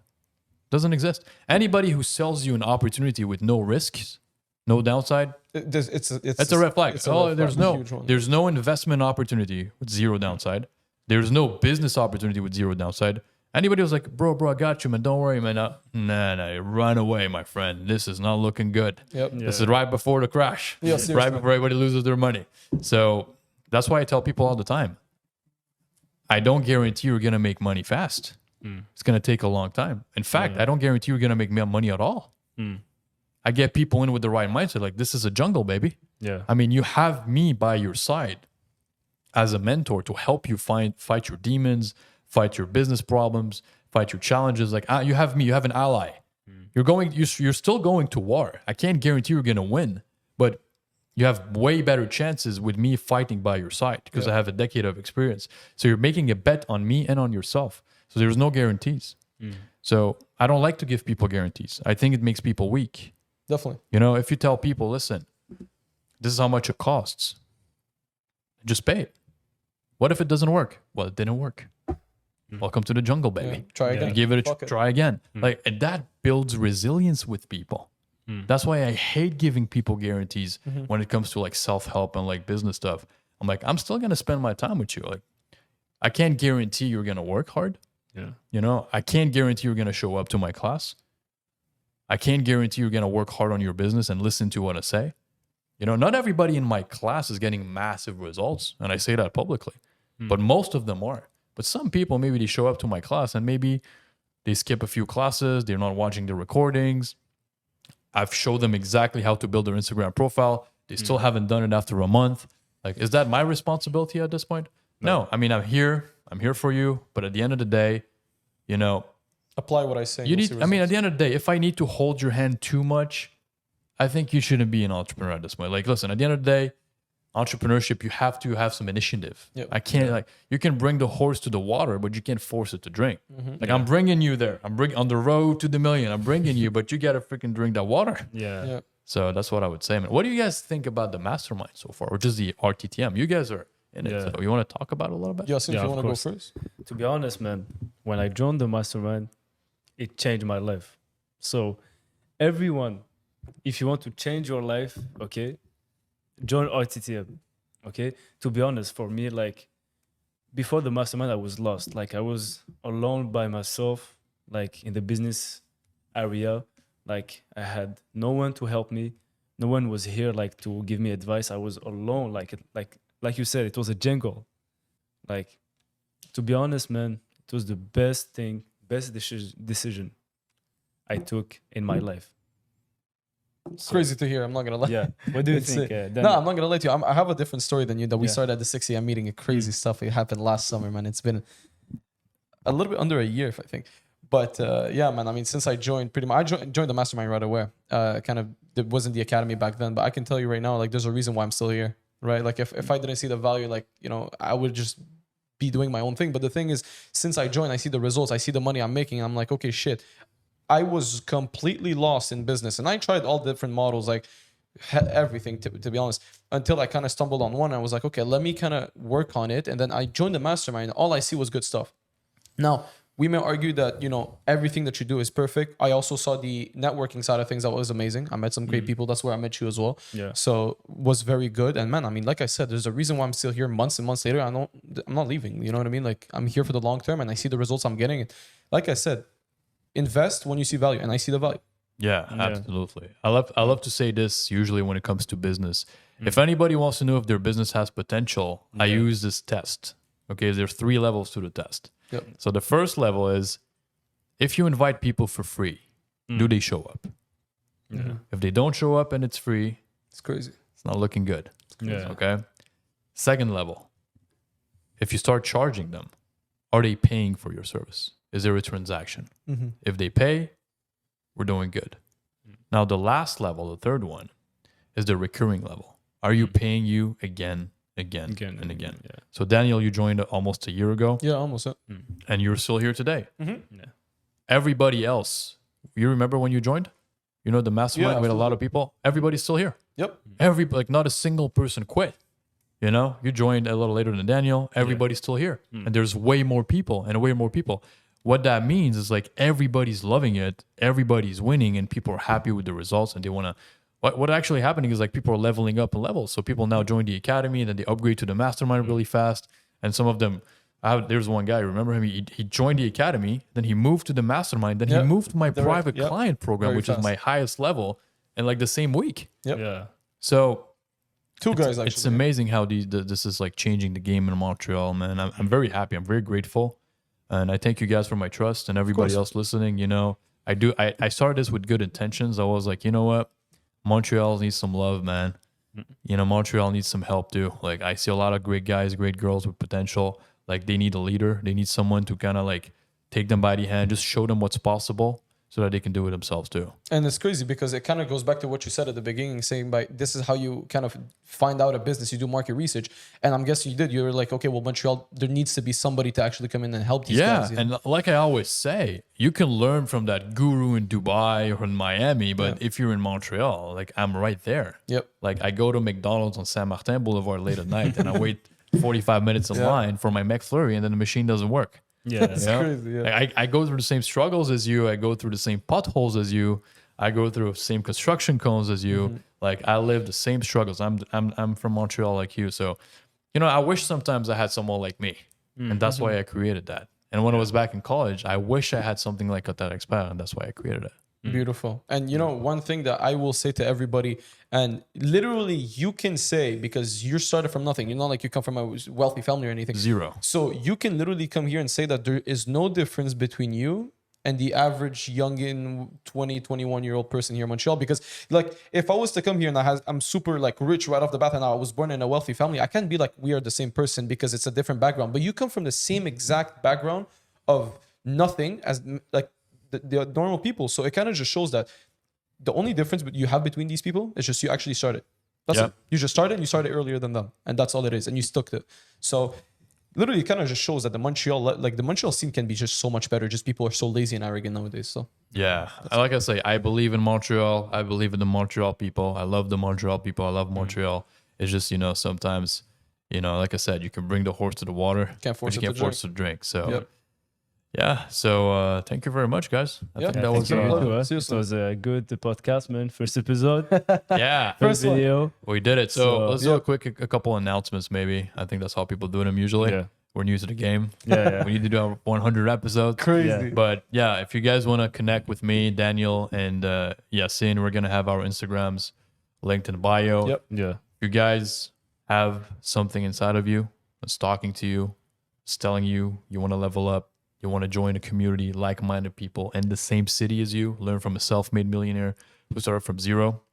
Doesn't exist. Anybody who sells you an opportunity with no risks, no downside, It's that's a red flag. it's a red There's flag, a huge one. there's no investment opportunity with zero downside. There's no business opportunity with zero downside. Anybody was like, bro, I got you, man. Don't worry, man. Nah, run away, my friend. This is not looking good. Yep. This is right before the crash. Yeah, seriously. Right before everybody loses their money. So that's why I tell people all the time, I don't guarantee you're going to make money fast. It's going to take a long time. In fact, I don't guarantee you're going to make money at all. I get people in with the right mindset. Like, this is a jungle, baby. Yeah. I mean, you have me by your side as a mentor to help you fight your demons, fight your business problems, fight your challenges. Like, you have me, you have an ally. You're still going to war. I can't guarantee you're going to win, but you have way better chances with me fighting by your side because I have a decade of experience. So you're making a bet on me and on yourself. So there's no guarantees. So I don't like to give people guarantees. I think it makes people weak. Definitely. You know, if you tell people, listen, this is how much it costs, just pay it. What if it doesn't work? Well, it didn't work. Welcome to the jungle, baby. Yeah. Try again. Give it a Fuck it. try again. Like, and that builds resilience with people. That's why I hate giving people guarantees when it comes to like self-help and like business stuff. I'm like, I'm still going to spend my time with you. Like, I can't guarantee you're going to work hard. Yeah. You know, I can't guarantee you're going to show up to my class. I can't guarantee you're going to work hard on your business and listen to what I say. You know, not everybody in my class is getting massive results. And I say that publicly, but most of them are. But some people, maybe they show up to my class and maybe they skip a few classes. They're not watching the recordings. I've showed them exactly how to build their Instagram profile. They still haven't done it after a month. Like, is that my responsibility at this point? No. I mean, I'm here for you. But at the end of the day, you know, Apply what I say. you need, I mean, at the end of the day, if I need to hold your hand too much, I think you shouldn't be an entrepreneur at this point. Like, listen, at the end of the day, entrepreneurship, you have to have some initiative. Yep. I can't, like, you can bring the horse to the water, but you can't force it to drink. Like, I'm bringing you there. I'm bringing on the road to the million. I'm bringing you, but you got to freaking drink that water. Yeah. So that's what I would say, man. What do you guys think about the mastermind so far, or just the RTTM? You guys are in it. Yeah. So you want to talk about it a little bit? Yasin, if Yeah, you of want to go course. first. To be honest, man, when I joined the mastermind, it changed my life. So everyone, if you want to change your life, okay, join RTTM. Okay. To be honest, for me, like before the mastermind, I was lost. Like I was alone by myself. like in the business area. Like I had no one to help me. No one was here like to give me advice. I was alone. Like you said, it was a jungle. Like, to be honest, man, it was the best decision I took in my life. It's crazy to hear. I'm not gonna lie. Yeah. What do you It's, think? no, I'm not gonna lie to you. I have a different story than you. That we Yeah. started at the 6 a.m. meeting. Crazy stuff. It happened last summer, man. It's been a little bit under a year, I think. But yeah, man. I mean, since I joined, pretty much, joined the mastermind right away. Kind of, it wasn't the academy back then, but I can tell you right now, like, there's a reason why I'm still here, right? Like, if I didn't see the value, like, you know, I would just be doing my own thing. But the thing is, since I joined, I see the results, I see the money I'm making. I'm like, okay, shit. I was completely lost in business, and I tried all different models, like everything, to be honest, until I kind of stumbled on one. I was like, okay, let me kind of work on it. And then I joined the mastermind. All I see was good stuff. Now, we may argue that, you know, everything that you do is perfect. I also saw the networking side of things that was amazing. I met some great people. That's where I met you as well. Yeah. So was very good. And man, I mean, like I said, there's a reason why I'm still here months and months later. I'm not leaving. You know what I mean? Like, I'm here for the long term, and I see the results I'm getting. And like I said, invest when you see value, and I see the value. Yeah, Yeah. absolutely. I love to say this usually when it comes to business. If anybody wants to know if their business has potential, I use this test. Okay, there's 3 levels to the test. Yep. So the first level is if you invite people for free, do they show up? Yeah. If they don't show up and it's free, It's crazy. it's not looking good. Yeah. Okay. Second level, if you start charging them, are they paying for your service? Is there a transaction? Mm-hmm. If they pay, we're doing good. Now, the last level, the third one, is the recurring level. Are you paying you again, and again? Yeah. So, Daniel, you joined almost a year ago, Yeah, almost. and you're still here today. Mm-hmm. Yeah. Everybody else, you remember when you joined? You know, the mastermind Yeah, with a lot of people. Everybody's still here. Yep. Not a single person quit. You know, you joined a little later than Daniel. Everybody's still here, and there's way more people and way more people. What that means is like everybody's loving it, everybody's winning, and people are happy with the results, and they want to. What actually happening is like people are leveling up in levels. So people now join the academy, and then they upgrade to the mastermind really fast. And some of them, there's one guy, remember him? He joined the academy, then he moved to the mastermind, then he moved to my private client program, Very which fast. is my highest level, in like the same week. Yep. Yeah. So 2 guys, actually. it's amazing how this is like changing the game in Montreal, man. I'm very happy. I'm very grateful. And I thank you guys for my trust and everybody else listening. You know, I started this with good intentions. I was like, you know what? Montreal needs some love, man. You know, Montreal needs some help too. Like, I see a lot of great guys, great girls with potential. Like, they need a leader. They need someone to kind of like take them by the hand, just show them what's possible so that they can do it themselves too. And it's crazy because it kind of goes back to what you said at the beginning, saying this is how you kind of find out a business. You do market research. And I'm guessing you did. You were like, okay, well, Montreal, there needs to be somebody to actually come in and help these guys. Yeah, and like I always say, you can learn from that guru in Dubai or in Miami, but if you're in Montreal, like I'm right there. Yep. Like I go to McDonald's on Saint Martin Boulevard late at night and I wait 45 minutes in line for my McFlurry and then the machine doesn't work. Yeah. It's Yeah. crazy. Yeah. Like, I go through the same struggles as you. I go through the same potholes as you. I go through the same construction cones as you. Like I live the same struggles. I'm from Montreal like you. So, you know, I wish sometimes I had someone like me. And that's why I created that. And when I was back in college, I wish I had something like that expert, and that's why I created it. Beautiful. And you know, one thing that I will say to everybody, and literally you can say, because you started from nothing, you're not like you come from a wealthy family or anything. Zero. So you can literally come here and say that there is no difference between you and the average youngin 20, 21-year-old person here in Montreal. Because like, if I was to come here and I'm super like rich right off the bat and I was born in a wealthy family, I can't be like, we are the same person because it's a different background. But you come from the same exact background of nothing as like the normal people. So it kind of just shows that the only difference you have between these people is just you actually started. That's it. You just started and you started earlier than them. And that's all it is. And you stuck to it. So literally it kind of just shows that the Montreal scene can be just so much better. Just people are so lazy and arrogant nowadays. So Yeah. Like I say, I believe in Montreal. I believe in the Montreal people. I love the Montreal people. I love Montreal. It's just, you know, sometimes, you know, like I said, you can bring the horse to the water, Can't force but you it can't to force it to drink. So, Yep. yeah. So, thank you very much, guys. I think that Thank was, you. It seriously. was a good podcast, man. First episode, yeah. first video. We did it. So So, let's do a couple announcements, maybe. I think that's how people do them usually. Yeah. We're new to the game. Yeah. We need to do our 100 episodes. Crazy. Yeah. But yeah, if you guys want to connect with me, Daniel, and Yasin, we're going to have our Instagrams linked in the bio. Yep. Yeah. If you guys have something inside of you that's talking to you, it's telling you you want to level up, you want to join a community, like-minded people in the same city as you, learn from a self-made millionaire who started from zero,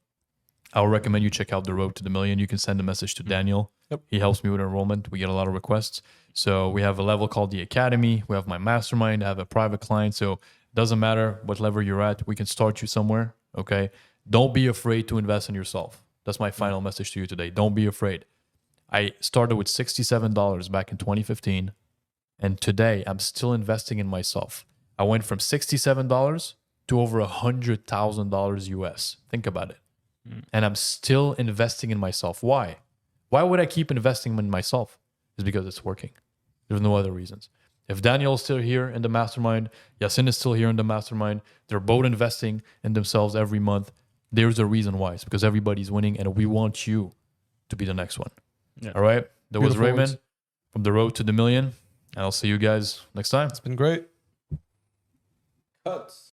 I would recommend you check out The Road to the Million. You can send a message to Daniel. Yep. He helps me with enrollment. We get a lot of requests. So we have a level called the Academy. We have my mastermind. I have a private client. So it doesn't matter what level you're at. We can start you somewhere. Okay. Don't be afraid to invest in yourself. That's my final message to you today. Don't be afraid. I started with $67 back in 2015. And today I'm still investing in myself. I went from $67 to over $100,000 US. Think about it. And I'm still investing in myself. Why? Why would I keep investing in myself? It's because it's working. There's no other reasons. If Daniel's still here in the mastermind, Yasin is still here in the mastermind, they're both investing in themselves every month. There's a reason why. It's because everybody's winning and we want you to be the next one. Yeah. All right? That was Beautiful Raymond words. from The Road to the Million. And I'll see you guys next time. It's been great. Cuts.